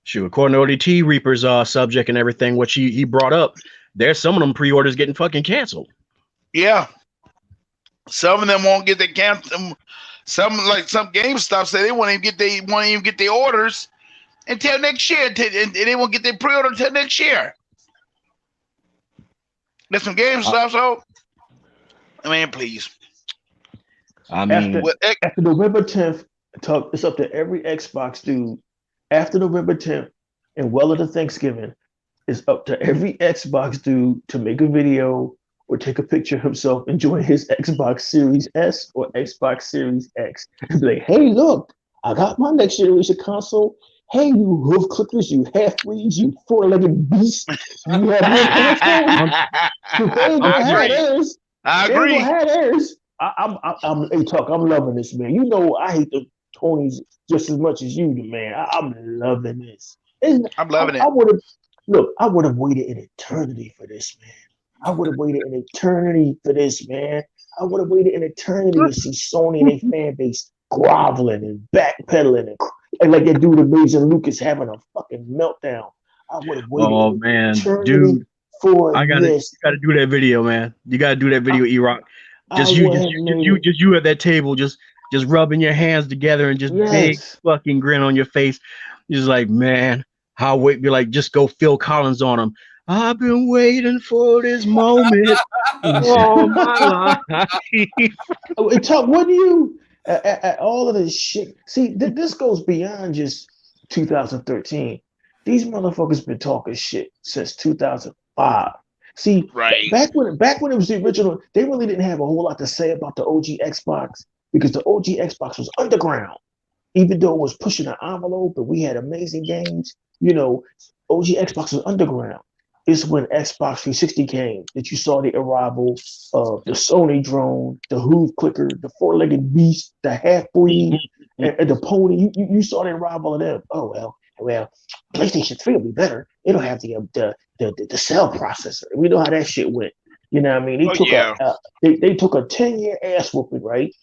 Shoot, according to ODT Reaper's subject and everything, which he brought up, there's some of them pre-orders getting fucking canceled. Yeah, some of them won't get their some GameStop say they won't even get their orders until next year, and they won't get their pre-order until next year. There's some GameStop, so I mean, please. I mean, after November 10th, it's up to every Xbox dude. After November 10th and well into Thanksgiving, it's up to every Xbox dude to make a video or take a picture of himself enjoying his Xbox Series S or Xbox Series X. And be like, hey, look, I got my next generation console. Hey, you hoof clickers, you half-breeds, you four-legged beasts. You have no console. They ain't gonna have theirs. I They ain't agree. gonna have theirs. Hey, Tuck, I'm loving this, man. You know I hate the Tonys just as much as you do, man. I'm loving this. I'm loving it. I would have waited an eternity for this, man. I would have waited an eternity for this, man. I would have waited an eternity to see Sony and their fan base groveling and backpedaling and like that dude Amazing Lucas having a fucking meltdown. I would have waited an eternity dude, for this. You gotta do that video, man. You gotta do that video, E-Rock. Just you at that table, just rubbing your hands together and just big fucking grin on your face. Just like, man, be like, just go Phil Collins on him. I've been waiting for this moment all my life. Tuck, what do you at all of this shit? See, this goes beyond just 2013. These motherfuckers been talking shit since 2005. See, right. back when it was the original, they really didn't have a whole lot to say about the OG Xbox because the OG Xbox was underground. Even though it was pushing an envelope and we had amazing games, OG Xbox was underground. It's when Xbox 360 came that you saw the arrival of the Sony drone, the hoof clicker, the four-legged beast, the half-breed, and the pony. You saw the arrival of them. Oh, well, PlayStation 3 will be better. It'll have the cell processor. We know how that shit went. You know what I mean? They took a 10-year ass whooping, right?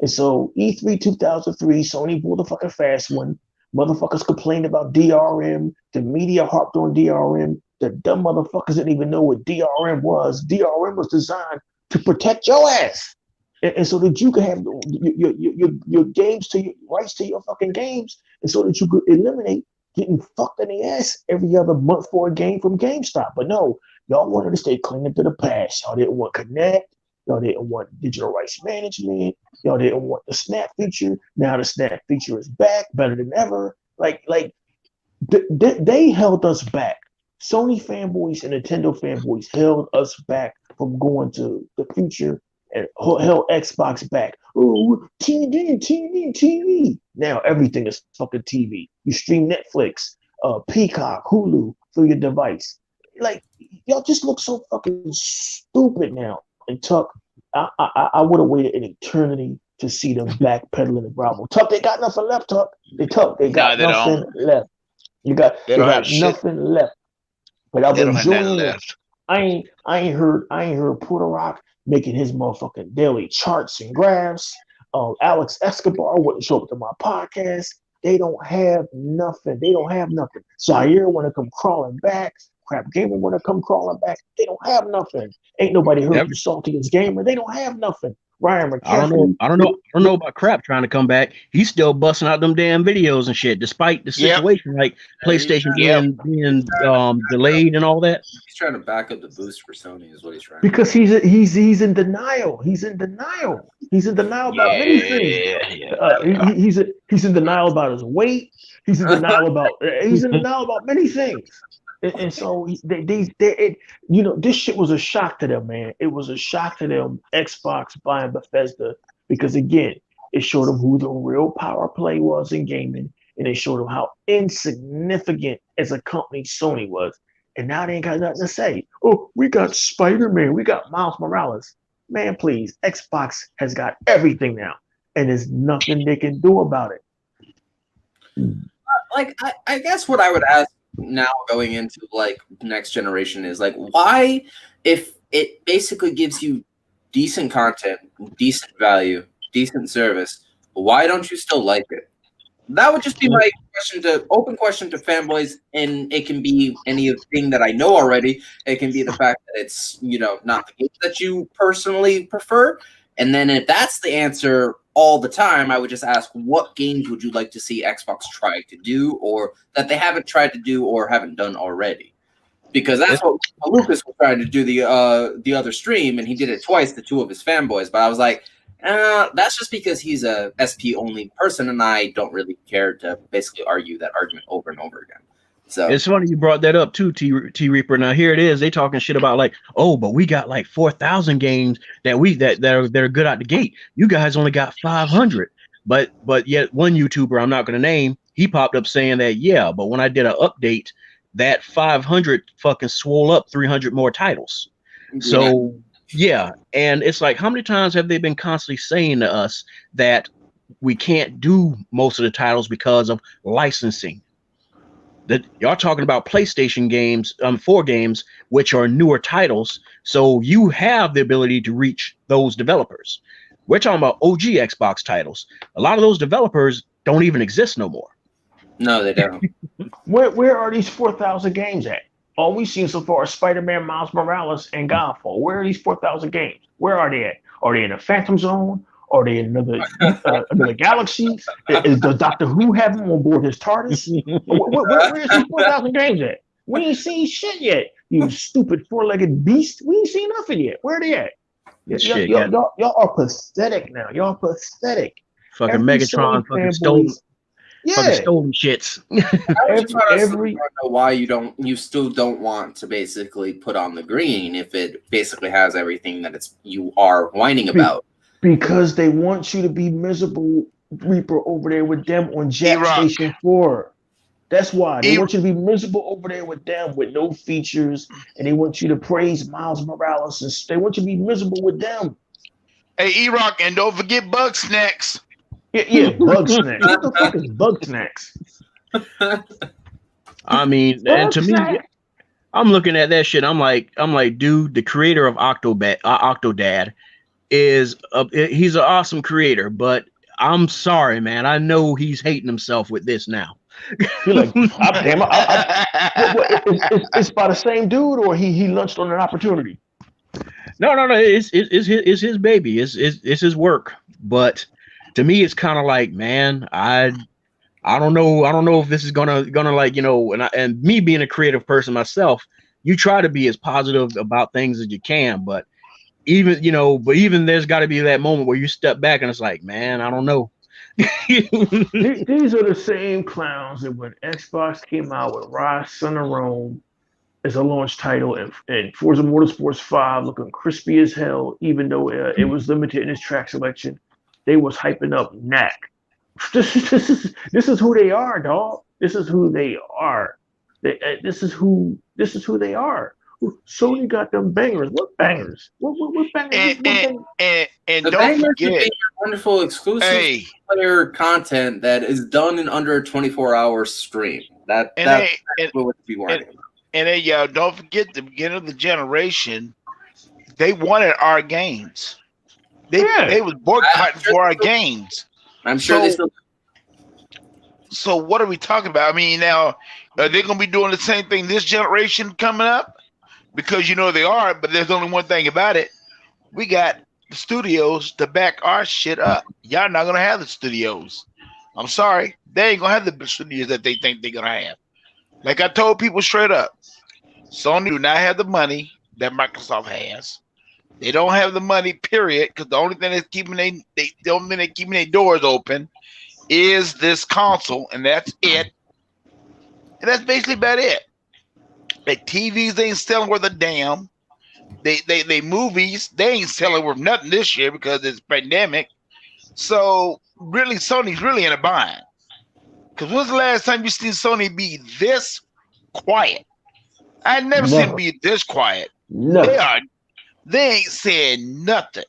And so E3 2003, Sony pulled the fucking fast one. Motherfuckers complained about DRM. The media harped on DRM. The dumb motherfuckers didn't even know what DRM was. DRM was designed to protect your ass. And so that you could have your games to your rights to your fucking games, and so that you could eliminate getting fucked in the ass every other month for a game from GameStop. But no, y'all wanted to stay clinging to the past. Y'all didn't want Connect. Y'all didn't want digital rights management. Y'all didn't want the Snap feature. Now the Snap feature is back, better than ever. They held us back. Sony fanboys and Nintendo fanboys held us back from going to the future and held Xbox back. Oh, TV. Now everything is fucking TV. You stream Netflix, Peacock, Hulu through your device. Like, y'all just look so fucking stupid now. And Tuck, I would have waited an eternity to see them backpedaling and Bravo. Tuck, they got nothing left, Tuck. They got nothing left. They got nothing left. But I've been enjoying it. I ain't heard Puerto Rock making his motherfucking daily charts and graphs. Alex Escobar wouldn't show up to my podcast. They don't have nothing. Zaire want to come crawling back. crap gamer want to come crawling back. They don't have nothing. Ain't nobody heard Yep. from Saltiest Gamer. They don't have nothing. Ryan I don't know. McCaffrey. I don't know about Crap trying to come back. He's still busting out them damn videos and shit, despite the Yep. situation like PlayStation Yep. being delayed and all that. He's trying to back up the boost for Sony, is what he's trying. Because he's in denial. He's in denial. He's in denial about many things. He's in denial about his weight. He's in denial about many things. And so this shit was a shock to them, man. It was a shock to them. Xbox buying Bethesda because again, it showed them who the real power play was in gaming, and it showed them how insignificant as a company Sony was. And now they ain't got nothing to say. Oh, we got Spider-Man, we got Miles Morales. Man, please, Xbox has got everything now, and there's nothing they can do about it. Like, I guess what I would ask now going into like next generation is like, why, if it basically gives you decent content, decent value, decent service, why don't you still like it? That would just be my open question to fanboys, and it can be anything that I know already. It can be the fact that it's, not the game that you personally prefer. And then if that's the answer all the time, I would just ask, what games would you like to see Xbox try to do, or that they haven't tried to do or haven't done already? Because that's what Lucas was trying to do the other stream, and he did it twice to two of his fanboys. But I was like, that's just because he's a SP only person, and I don't really care to basically argue that argument over and over again. So it's funny you brought that up too, T Reaper. Now here it is. They talking shit about like, oh, but we got like 4,000 games that are good out the gate. You guys only got 500. But yet one YouTuber I'm not going to name, he popped up saying that but when I did an update, that 500 fucking swole up 300 more titles. So and it's like, how many times have they been constantly saying to us that we can't do most of the titles because of licensing? That y'all talking about PlayStation games, 4 games, which are newer titles, so you have the ability to reach those developers. We're talking about OG Xbox titles. A lot of those developers don't even exist no more. No, they don't. Where are these 4,000 games at? All we've seen so far is Spider-Man, Miles Morales, and Godfall. Where are these 4,000 games? Where are they at? Are they in a Phantom Zone? Are they in another galaxy? Does Doctor Who have them on board his TARDIS? Where is these 4,000 games at? We ain't seen shit yet. You stupid four-legged beast. We ain't seen nothing yet. Where are they at? Y'all are pathetic now. Y'all pathetic. Fucking Megatron fucking stolen. Fucking stolen shits. I don't know why you still don't want to basically put on the green if it basically has everything that you are whining about. Because they want you to be miserable, Reaper, over there with them on Jack Station 4. That's why. They want you to be miserable over there with them with no features, and they want you to praise Miles Morales, and they want you to be miserable with them. Hey, E-Rock, and don't forget Bug Snacks. Yeah, Bug Snacks. What the fuck is Bug Snacks? I mean, and to me, I'm looking at that shit. I'm like, dude, the creator of Octodad is he's an awesome creator, but I'm sorry, man. I know he's hating himself with this now. You're like, it's by the same dude, or he lunched on an opportunity. No. It's his baby. It's his work. But to me, it's kind of like, man, I don't know. I don't know if this is gonna like, and me being a creative person myself, you try to be as positive about things as you can, but even there's got to be that moment where you step back and it's like, man, I don't know. These are the same clowns that when Xbox came out with Rise Son of Rome as a launch title and Forza Motorsports 5 looking crispy as hell, even though it was limited in its track selection, they was hyping up Knack. This is who they are, dog. This is who they are. This is who they are. Sony got them bangers. What bangers? What bangers? And the don't forget wonderful exclusive player content that is done in under a 24-hour stream. That's what we wanted. And then y'all don't forget the beginning of the generation. They wanted our games. They was boycotting for our games. I'm sure they still. So what are we talking about? I mean, now are they going to be doing the same thing this generation coming up? Because they are, but there's only one thing about it. We got the studios to back our shit up. Y'all not going to have the studios. I'm sorry. They ain't going to have the studios that they think they're going to have. Like I told people straight up, Sony do not have the money that Microsoft has. They don't have the money, period, because the only thing that's keeping their doors open is this console, and that's it. And that's basically about it. The TVs ain't selling worth a damn. They movies, they ain't selling worth nothing this year because it's pandemic. So really, Sony's really in a bind. Because when's the last time you seen Sony be this quiet? I never seen them be this quiet. Never. They ain't saying nothing.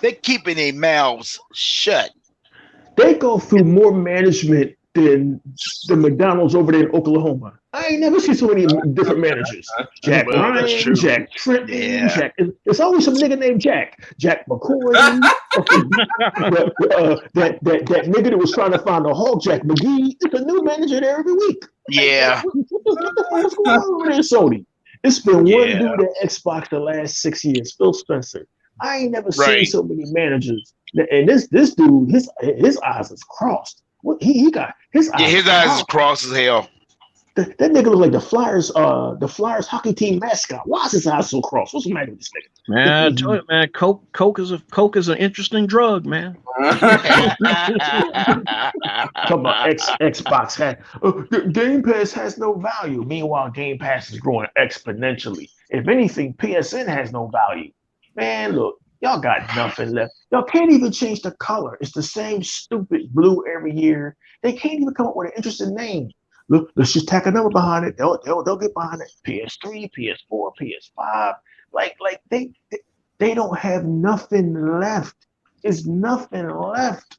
They keeping their mouths shut. They go through more management than the McDonald's over there in Oklahoma. I ain't never seen so many different managers. Jack Ryan, Jack Trenton, Jack. It's always some nigga named Jack. Jack McCoy. that nigga that was trying to find a Hawk, Jack McGee. It's a new manager there every week. Yeah. What's going on over there, Sony? It's been one dude at Xbox the last 6 years, Phil Spencer. I ain't never seen so many managers. And this dude, his eyes is crossed. What he got his eyes. Yeah, his eyes is crossed as hell. That nigga look like the Flyers hockey team mascot. Why is his eyes so crossed? What's the matter with this nigga? Man, I told you, man, coke is an interesting drug, man. Talking about Xbox Game Pass has no value. Meanwhile, Game Pass is growing exponentially. If anything, PSN has no value. Man, look, y'all got nothing left. Y'all can't even change the color. It's the same stupid blue every year. They can't even come up with an interesting name. Look, let's just tack a number behind it. They'll get behind it. PS3, PS4, PS5. Like they don't have nothing left. There's nothing left.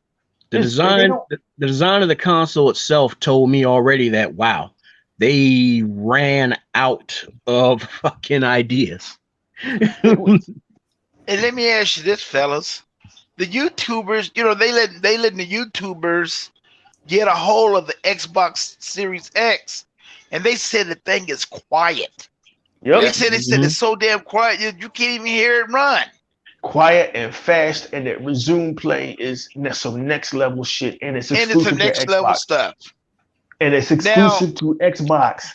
The design of the console itself told me already that wow, they ran out of fucking ideas. And let me ask you this, fellas. The YouTubers, they letting the YouTubers get a hold of the Xbox Series X, and they said the thing is quiet. Yep. They said it's so damn quiet you can't even hear it run. Quiet and fast, and that resume play is some next level shit, and it's exclusive some next to level Xbox. stuff. And it's exclusive to Xbox.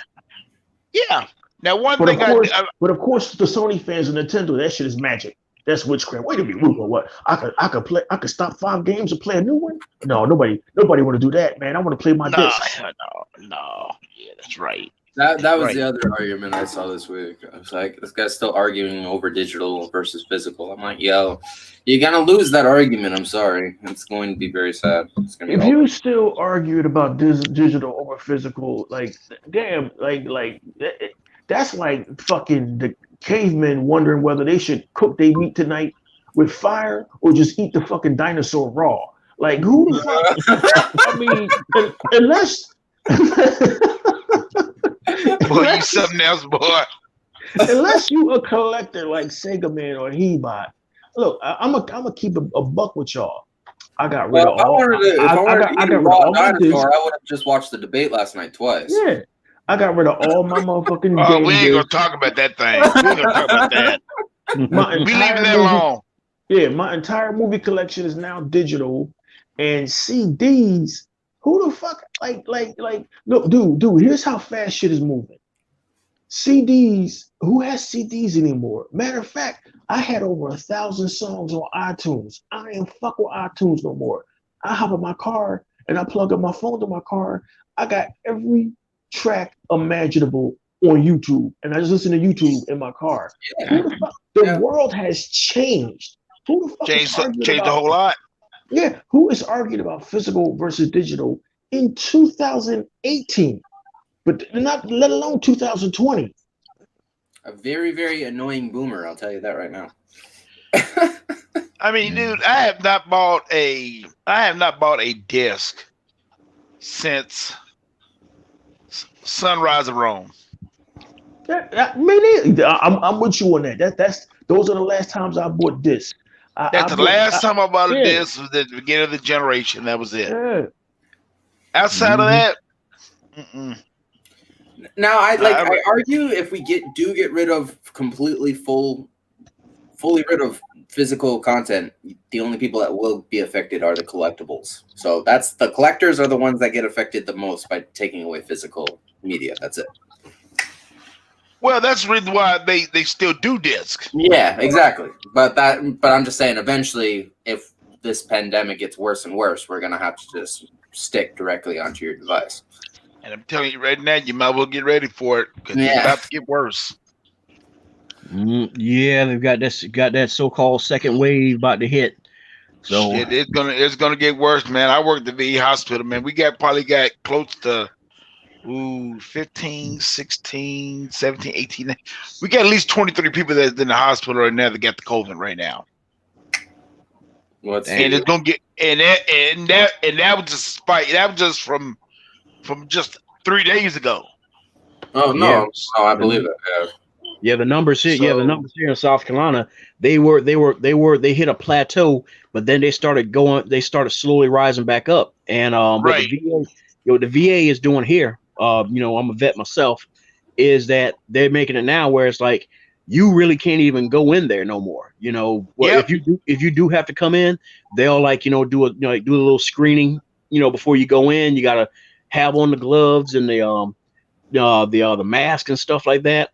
Yeah. Now But of course, the Sony fans and Nintendo, that shit is magic. That's witchcraft. Wait a minute, what? I could stop 5 games and play a new one? No, nobody want to do that, man. I want to play my discs. No. Yeah, that's right. That was the other argument I saw this week. I was like, this guy's still arguing over digital versus physical. I'm like, yo, you're gonna lose that argument. I'm sorry. It's going to be very sad. It's gonna be you still argued about digital over physical, like damn, like that's like fucking the cavemen wondering whether they should cook their meat tonight with fire or just eat the fucking dinosaur raw. Like who the fuck? I mean, unless boy, you something else, boy. Unless you a collector like Sega Man or He-Bot. Look, I'm gonna keep a buck with y'all. I got rid of all. If I wanted to raw dinosaur, I would have just watched the debate last night twice. Yeah, I got rid of all my motherfucking. Oh, we ain't gonna talk about that thing. We ain't gonna talk about that. We leaving that alone. Yeah, my entire movie collection is now digital, and CDs. Who the fuck? Like, look, dude. Here's how fast shit is moving. CDs. Who has CDs anymore? Matter of fact, I had over 1,000 songs on iTunes. I ain't fuck with iTunes no more. I hop in my car and I plug up my phone to my car. I got every track imaginable on YouTube, and I just listen to YouTube in my car. Yeah. Who the fuck? The world has changed. Who the fuck changed a whole lot? Yeah, who is arguing about physical versus digital in 2018, but not let alone 2020? A very, very annoying boomer, I'll tell you that right now. I mean, dude, I have not bought a disc since Sunrise of Rome. I'm with you on that. Those are the last times I bought discs. That's the last time I bought a disc was at the beginning of the generation. That was it. Yeah. Outside of that, Now, I argue if we get rid of fully rid of physical content, the only people that will be affected are the collectibles. So that's the collectors are the ones that get affected the most by taking away physical media. That's it. well, that's the reason why they still do discs. Yeah, exactly. But I'm just saying, eventually, if this pandemic gets worse and worse, we're gonna have to just stick directly onto your device. And I'm telling you right now, you might as well get ready for it because it's about to get worse. Yeah, they've got that so-called second wave about to hit. So shit, it's gonna get worse, man. I work at the VA hospital, man. We probably got close to 15, 16, 17, 18. We got at least 23 people that's in the hospital right now that got the COVID right now. And it's gonna get and that was just a spike. That was just from just 3 days ago. Oh no, Yeah. oh, I believe it. Yeah, the numbers here. The numbers here in South Carolina, they hit a plateau, but then they started slowly rising back up. And what the VA is doing here, I'm a vet myself, is that they're making it now where it's like you really can't even go in there no more. If you do have to come in, they'll do a little screening. Before you go in, you gotta have on the gloves and the mask and stuff like that.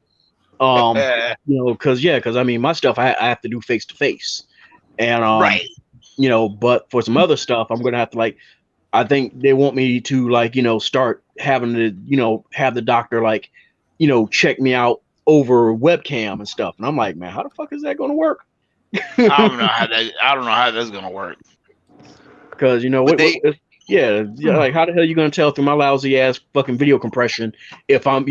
Because I mean, my stuff I have to do face to face, and but for some other stuff, I'm gonna have to I think they want me to start having to have the doctor check me out over webcam and stuff, and I'm like, man, how the fuck is that gonna work? I don't know how that's gonna work. Because like how the hell are you gonna tell through my lousy ass fucking video compression if I'm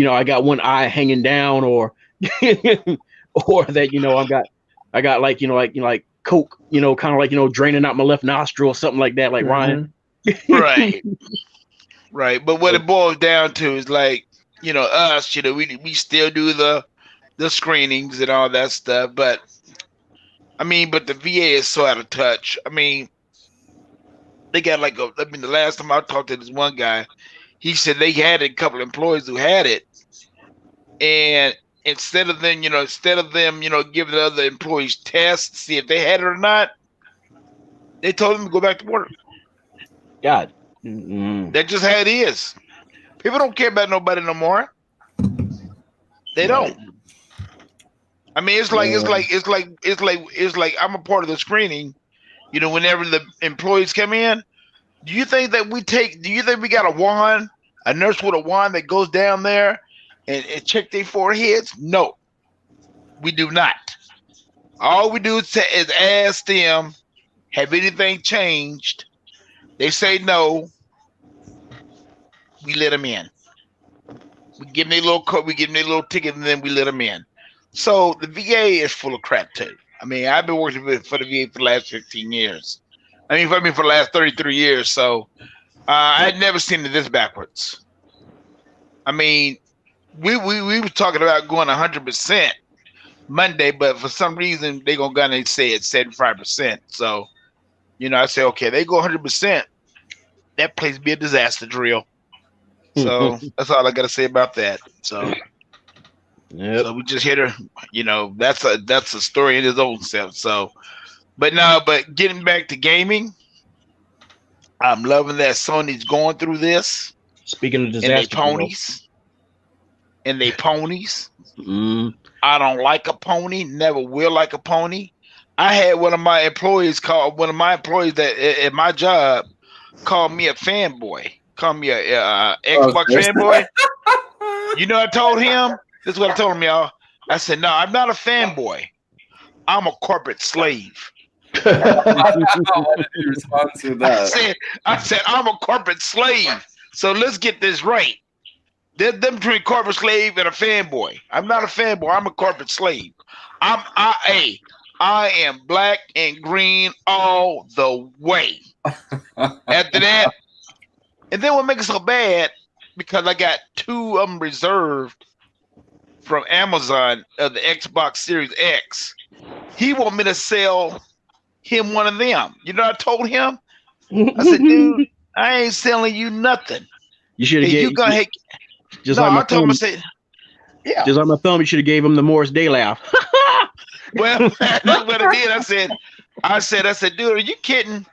I got one eye hanging down or or that I got like coke kind of draining out my left nostril or something like that, like Ryan. Right. But what it boils down to is us, we still do the screenings and all that stuff, but the VA is so out of touch. I mean, they got the last time I talked to this one guy, he said they had a couple employees who had it, and instead of them giving the other employees tests to see if they had it or not, they told them to go back to work. God, that's just how it is. People don't care about nobody no more. They don't. I mean, it's like I'm a part of the screening. Whenever the employees come in, do you think we got a nurse with a wand that goes down there and check their foreheads? No, we do not. All we do is ask them, have anything changed? They say no. We let them in. We give them their little code, we give them their little ticket, and then we let them in. So the VA is full of crap too. I mean, I've been working for the VA for the last 15 years. For the last 33 years. So I had never seen it this backwards. I mean, we were talking about going 100% Monday, but for some reason they gonna go and say it's 75%. So, I say, okay, they go 100%. That place be a disaster drill. So that's all I got to say about that. So, so we just hit her. That's a story in his own self. So, but getting back to gaming, I'm loving that Sony's going through this. Speaking of disaster, and they ponies. I don't like a pony. Never will like a pony. I had one of my employees that at my job called me a fanboy. Called me a Xbox fanboy. I told him? This is what I told him, y'all. I said, no, I'm not a fanboy. I'm a corporate slave. Response to that. I said, I'm a corporate slave. So let's get this right. There's them between corporate slave and a fanboy. I'm not a fanboy. I'm a corporate slave. I am black and green all the way. After that, and then what makes it so bad, because I got 2 of them reserved from Amazon of the Xbox Series X. He want me to sell him one of them. I told him, I said, dude, I ain't selling you nothing. You should have Hey, you gave gonna hate? just No, like my I told him. I thumb. said, yeah. Just like my thumb, you should have gave him the Morris Day laugh. Well, that's what I did. I said, dude, are you kidding?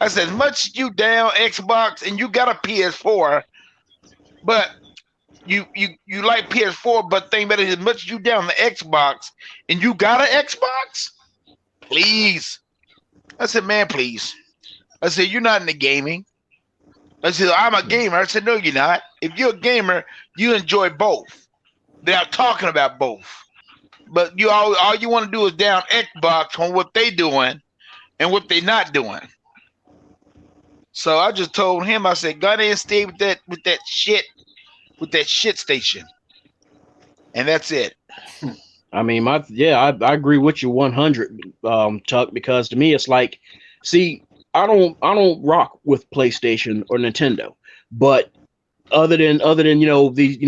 I said, as much as you down Xbox and you got a PS4, but you like PS4, but think about it, as much as you down the Xbox and you got an Xbox, please. I said, man, please. I said, you're not into gaming. I said, I'm a gamer. I said, no, you're not. If you're a gamer, you enjoy both. They're talking about both. But you all you want to do is down Xbox on what they doing and what they not doing. So I just told him, I said, go ahead and stay with that shit station. And that's it. I mean, I agree with you 100, Tuck, because to me it's like, see, I don't rock with PlayStation or Nintendo, but other than these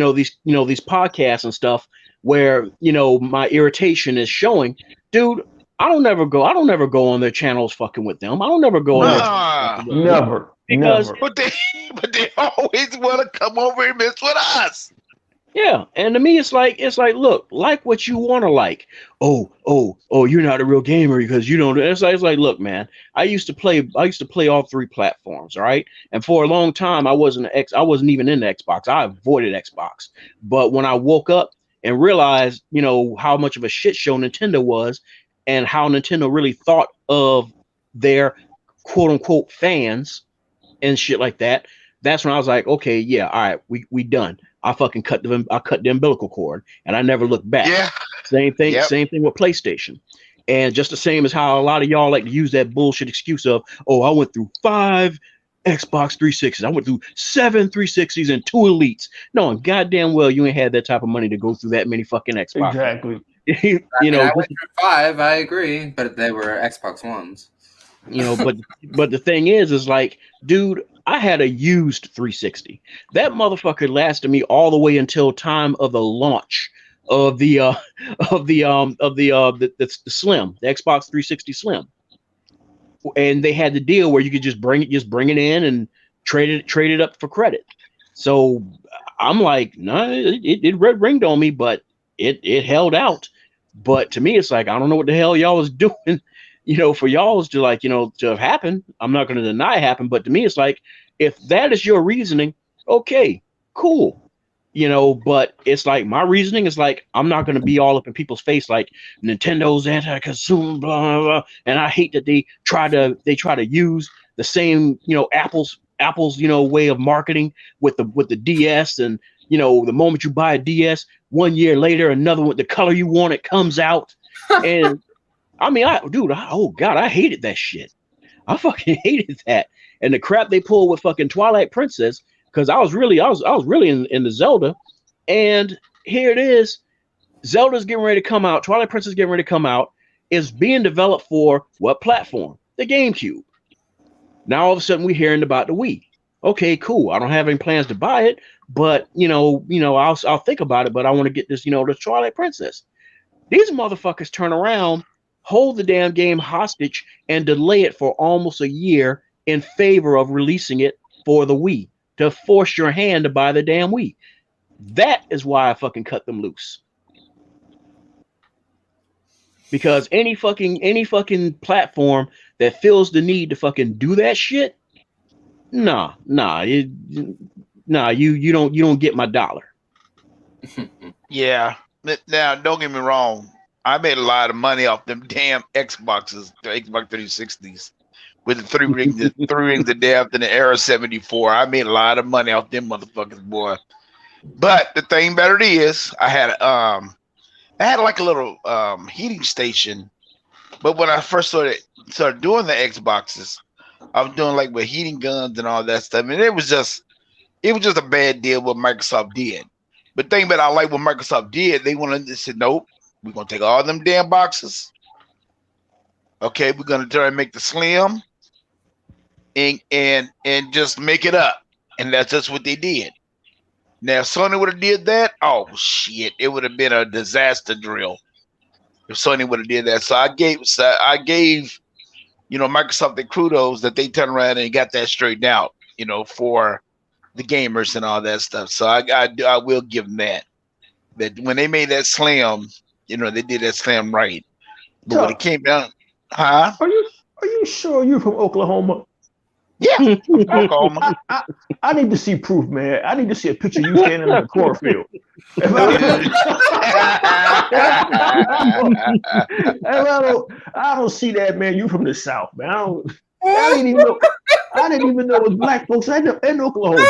podcasts and stuff where my irritation is showing, dude, I don't never go on their channels fucking with them. I don't never go on their channels fucking with them. Never. Because Never. But they always want to come over and mess with us. yeah, and to me it's like look, like what you want to like. Oh, you're not a real gamer because you don't. It's like look, man, I used to play all three platforms, all right? And for a long time I wasn't even in the Xbox. I avoided Xbox. But when I woke up and realized, how much of a shit show Nintendo was and how Nintendo really thought of their quote unquote fans and shit like that, that's when I was like, okay, yeah, all right, we done. I fucking cut the umbilical cord and I never looked back. Yeah. Same thing, Yep. Same thing with PlayStation. And just the same as how a lot of y'all like to use that bullshit excuse of, oh, I went through 5 Xbox 360s. I went through 7 360s and 2 Elites. No, and goddamn well you ain't had that type of money to go through that many fucking Xbox. Exactly. I went through 5, I agree, but they were Xbox Ones. But the thing is like, dude, I had a used 360. That motherfucker lasted me all the way until time of the launch of the Slim, the Xbox 360 Slim. And they had the deal where you could just bring it in and trade it up for credit. So I'm like, no, it red ringed on me, but it held out. But to me, it's like, I don't know what the hell y'all was doing. For y'all's to like, to have happened. I'm not going to deny it happened, but to me, it's like, if that is your reasoning, okay, cool. But it's like, my reasoning is like, I'm not going to be all up in people's face like Nintendo's anti-consumer, blah, blah, blah. And I hate that they try to use the same, Apple's, way of marketing with the DS. And, the moment you buy a DS, 1 year later, another one, the color you want, it comes out. And I mean, oh God, I hated that shit. I fucking hated that. And the crap they pulled with fucking Twilight Princess, because I was really in the Zelda. And here it is. Zelda's getting ready to come out. Twilight Princess getting ready to come out. Is being developed for what platform? The GameCube. Now all of a sudden we're hearing about the Wii. Okay, cool. I don't have any plans to buy it, but I'll think about it. But I want to get this, the Twilight Princess. These motherfuckers turn around, hold the damn game hostage, and delay it for almost a year in favor of releasing it for the Wii, to force your hand to buy the damn Wii. That is why I fucking cut them loose. Because any fucking platform that feels the need to fucking do that shit, nah, you don't get my dollar. Yeah. Now, don't get me wrong. I made a lot of money off them damn Xboxes, the Xbox 360s, with the three rings of death and the Era 74. I made a lot of money off them motherfuckers, boy. But the thing about it is, I had like a little heating station. But when I first started doing the Xboxes, I was doing like with heating guns and all that stuff. And it was just a bad deal what Microsoft did. But the thing about I like what Microsoft did, they said, nope, we're gonna take all them damn boxes. Okay, we're gonna try and make the Slim and just make it up. And that's just what they did. Now, if Sony would have did that, oh shit, it would have been a disaster drill. If Sony would have did that. So I gave Microsoft the kudos that they turned around and got that straightened out. for the gamers and all that stuff. So I will give them that. That when they made that Slim, they did that Slim right. But when it came down, huh? Are you sure you're from Oklahoma? Yeah, from Oklahoma. I need to see proof, man. I need to see a picture of you standing in the cornfield. If I don't see that, man. You from the South, man. I didn't even know it was black folks in Oklahoma.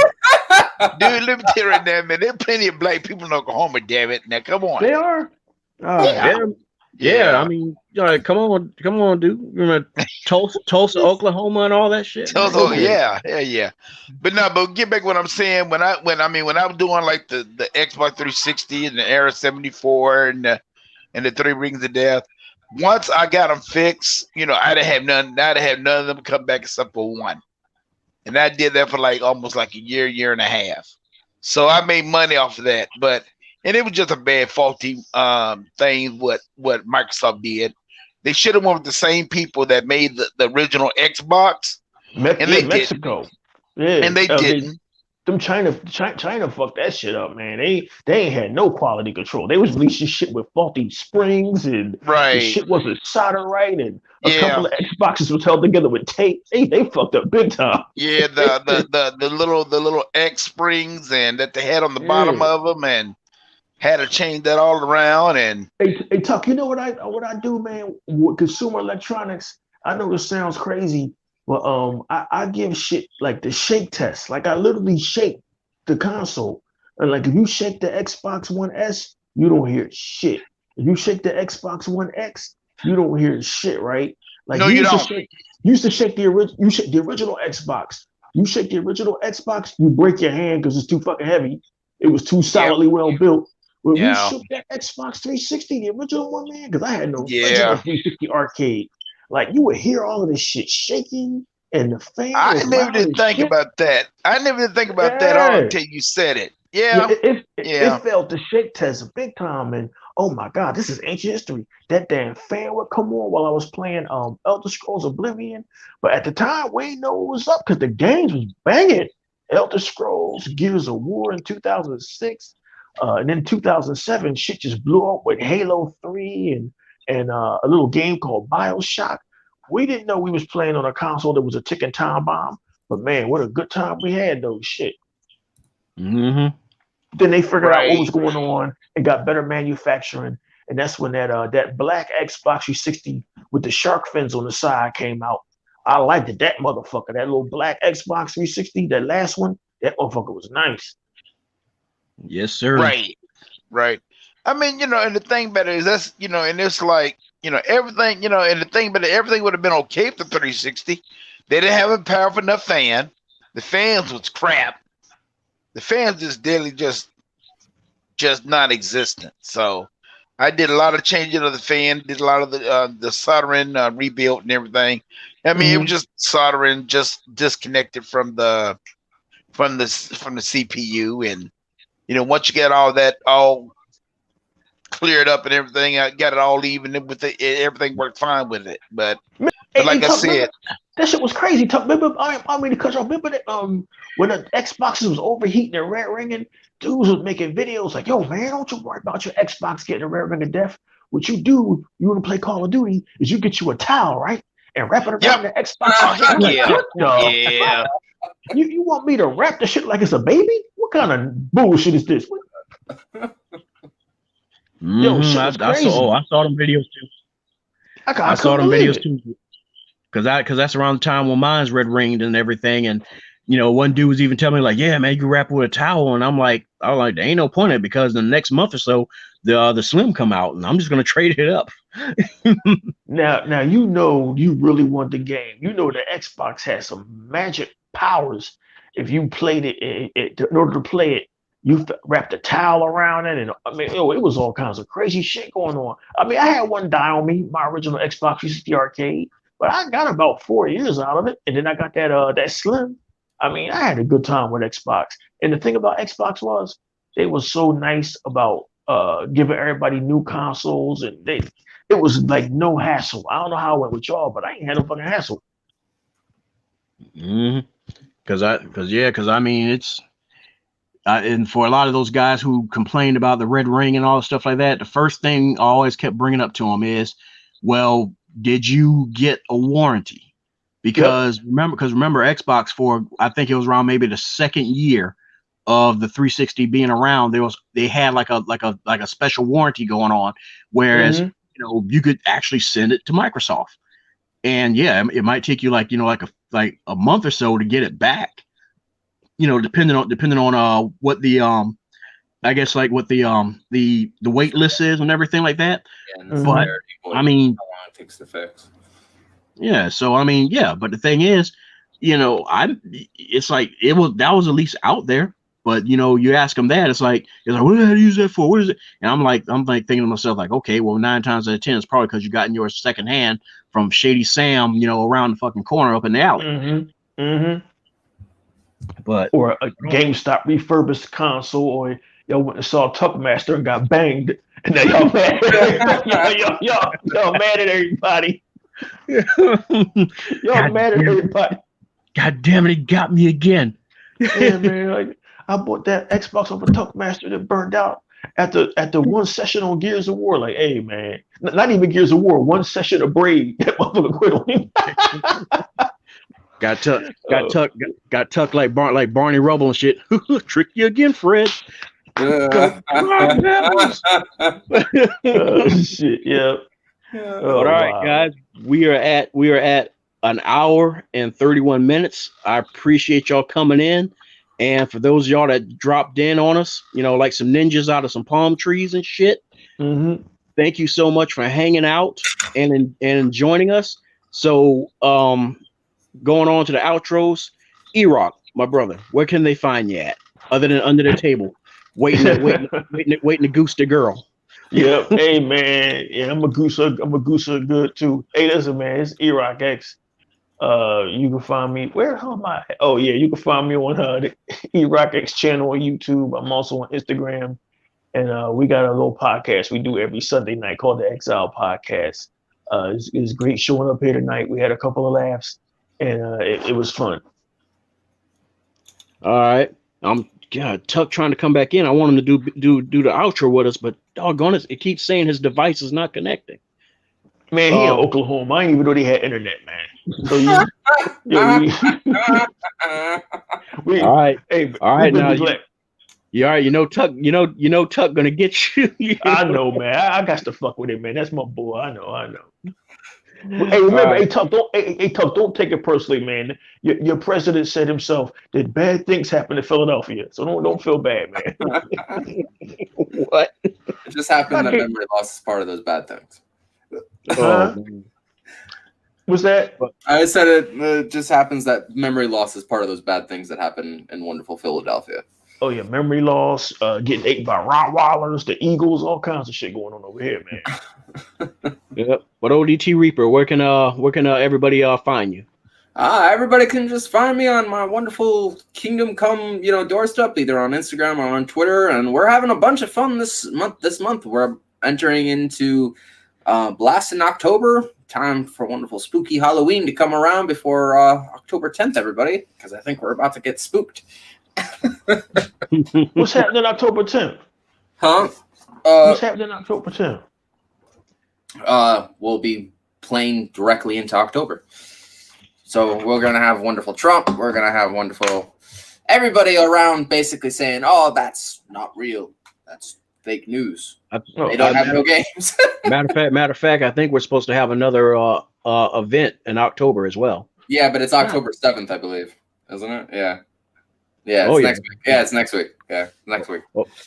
Dude, let me tell you right now, man. There's plenty of black people in Oklahoma, damn it. Now, come on. They are? Yeah. I mean, come on, dude. Remember Tulsa, Oklahoma, and all that shit. Tulsa, yeah. But get back what I'm saying. When I was doing like the Xbox 360 and the Era 74 and the 3 Rings of Death, once I got them fixed, I'd have none of them come back except for one. And I did that for like almost like a year and a half. So I made money off of that, and it was just a bad, faulty thing what Microsoft did. They should have went with the same people that made the original Xbox. Mexico. Yeah. And they didn't. Them China fucked that shit up, man. They ain't had no quality control. They was releasing shit with faulty springs and the shit wasn't soldered right, and a couple of Xboxes was held together with tape. They fucked up big time. Yeah, the little X springs and that they had on the bottom of them, and had to change that all around. And hey Tuck, you know what I do, man? With consumer electronics, I know this sounds crazy. Well, I give shit like the shake test. Like I literally shake the console, and like if you shake the Xbox One S, you don't hear shit. If you shake the Xbox One X, you don't hear shit, right? Like no, you don't. You used to shake the original. You shake the original Xbox. You shake the original Xbox, you break your hand because it's too fucking heavy. It was too solidly well built. When we shook that Xbox 360, the original one, man, because I had no original 360 arcade. Like you would hear all of this shit shaking and the fan. I never did think about that. I never did think about that all until you said it. Yeah. It failed the shake test big time. And oh my God, this is ancient history. That damn fan would come on while I was playing Elder Scrolls Oblivion. But at the time, we didn't know what was up because the games was banging. Elder Scrolls, Gears of War in 2006. And then 2007, shit just blew up with Halo 3 and a little game called BioShock. We didn't know we was playing on a console that was a ticking time bomb, but man, what a good time we had though. Shit. Mm-hmm. Then they figured out what was going on and got better manufacturing, and that's when that black Xbox 360 with the shark fins on the side came out. I liked that motherfucker. That little black Xbox 360, that last one, that motherfucker was nice. Yes, sir. Right. I mean, and the thing about it is that's, and it's like, everything, and the thing about it, everything would have been okay with the 360. They didn't have a powerful enough fan. The fans was crap. The fans just non-existent. So I did a lot of changing of the fan, did a lot of the soldering rebuilt and everything. I mean, it was just soldering, just disconnected from the CPU, and once you get all that all cleared up and everything, I got it all even with it. Everything worked fine with it. But like I said, that shit was crazy. Remember, I mean to cut you off. Remember that when the Xboxes was overheating and red ringing, dudes was making videos like, "Yo, man, don't you worry about your Xbox getting a red ring of death. What you do, you want to play Call of Duty, is you get you a towel, right, and wrap it around the Xbox." You want me to wrap the shit like it's a baby? What kind of bullshit is this? Yo, I saw them videos too. I saw them videos too. Because that's around the time when mine's red ringed and everything. And one dude was even telling me like, "Yeah, man, you can wrap it with a towel." And I was like, there ain't no point in it, because the next month or so, the Slim come out, and I'm just gonna trade it up. Now you really want the game. The Xbox has some magic powers. If you played it, in order to play it, you wrapped a towel around it, and I mean, it was all kinds of crazy shit going on. I mean, I had one die on me, my original Xbox 360 arcade, but I got about 4 years out of it, and then I got that Slim. I mean, I had a good time with Xbox. And the thing about Xbox was they were so nice about giving everybody new consoles, and it was like no hassle. I don't know how it went with y'all, but I ain't had no fucking hassle. Mm-hmm. Because I mean, it's and for a lot of those guys who complained about the red ring and all the stuff like that, the first thing I always kept bringing up to them is, well, did you get a warranty? Because remember Xbox, for I think it was around maybe the second year of the 360 being around, they had like a special warranty going on, whereas you could actually send it to Microsoft, and it might take you like a month or so to get it back, depending on what the I guess like what the wait list is and everything like that. Yeah, but I mean, how long it takes to fix. Yeah, so I mean, but the thing is, it's like that was at least out there. But you ask them that, it's like what do I use that for? What is it? And I'm like thinking to myself, like, okay, well, 9 times out of 10, it's probably because you got yours secondhand from Shady Sam, around the fucking corner up in the alley. But or a GameStop refurbished console, or y'all went and saw Tuckmaster and got banged, and now y'all mad. y'all mad at everybody. Y'all mad at everybody. God damn it, he got me again. Yeah, man. Like, I bought that Xbox over Tuckmaster that burned out after one session on Gears of War. Like, hey, man, not even Gears of War. One session of Braid, that motherfucker quit on him. Got tucked like Barney Rubble and shit. Trick you again, Fred. Shit, yeah. All right, guys, we are at an hour and 31 minutes. I appreciate y'all coming in, and for those of y'all that dropped in on us, like some ninjas out of some palm trees and shit. Thank you so much for hanging out and joining us. So, going on to the outros, E-Rock, my brother, where can they find you at other than under the table, waiting to goose the girl? Yep. Hey, man. Yeah, I'm a gooser good too. Hey, listen, man, it's E-Rock X. You can find me where am I? Oh yeah, you can find me on the E-Rock X channel on YouTube. I'm also on Instagram, and we got a little podcast we do every Sunday night called the Exile Podcast. It's great showing up here tonight. We had a couple of laughs, and it was fun. All right, Tuck trying to come back in. I want him to do the outro with us, but doggone it keeps saying his device is not connecting. Man, he in Oklahoma. I didn't even know they had internet, man. So all right. Hey, all right. Now Tuck gonna get you. I know, man. I got to fuck with him, man. That's my boy. I know. Hey, remember, right. Tuck, don't take it personally, man. Your president said himself that bad things happen in Philadelphia, so don't feel bad, man. What? It just happened that memory loss is part of those bad things. What's that? I said it just happens that memory loss is part of those bad things that happen in wonderful Philadelphia. Oh yeah, memory loss, getting ate by Rottweilers, the Eagles, all kinds of shit going on over here, man. Yep. But ODT Reaper, where can everybody find you? Everybody can just find me on my wonderful Kingdom Come, doorstep, either on Instagram or on Twitter, and we're having a bunch of fun this month. We're entering into Blast in October. Time for wonderful spooky Halloween to come around before October 10th, everybody, because I think we're about to get spooked. What's happening October 10th? Huh? What's happening October 10th? We'll be playing directly into October. So we're going to have wonderful Trump. We're going to have wonderful everybody around basically saying, oh, that's not real. That's fake news. They don't have no games. matter of fact, I think we're supposed to have another event in October as well. Yeah, but it's October 7th, I believe. Isn't it? Yeah. Yeah, it's next week. Yeah, it's next week. Yeah, next week.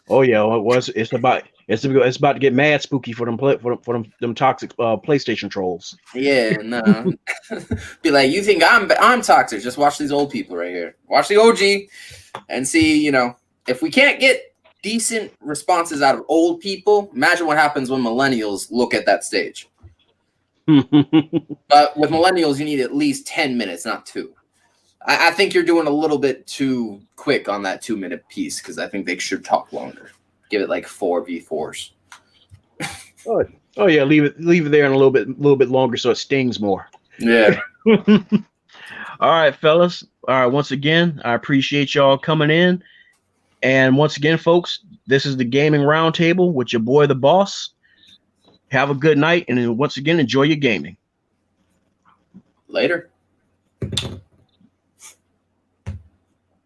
Oh yeah, well, it's about to get mad spooky for them toxic PlayStation trolls. Yeah, no. Be like, you think I'm toxic? Just watch these old people right here. Watch the OG and see, if we can't get decent responses out of old people, imagine what happens when millennials look at that stage. But with millennials, you need at least 10 minutes, not 2. I think you're doing a little bit too quick on that 2-minute piece because I think they should talk longer. Give it like 4v4s. Oh yeah, leave it there in a little bit longer so it stings more. Yeah. All right, fellas. All right. Once again, I appreciate y'all coming in. And once again, folks, this is the Gaming Roundtable with your boy, the boss. Have a good night. And once again, enjoy your gaming. Later.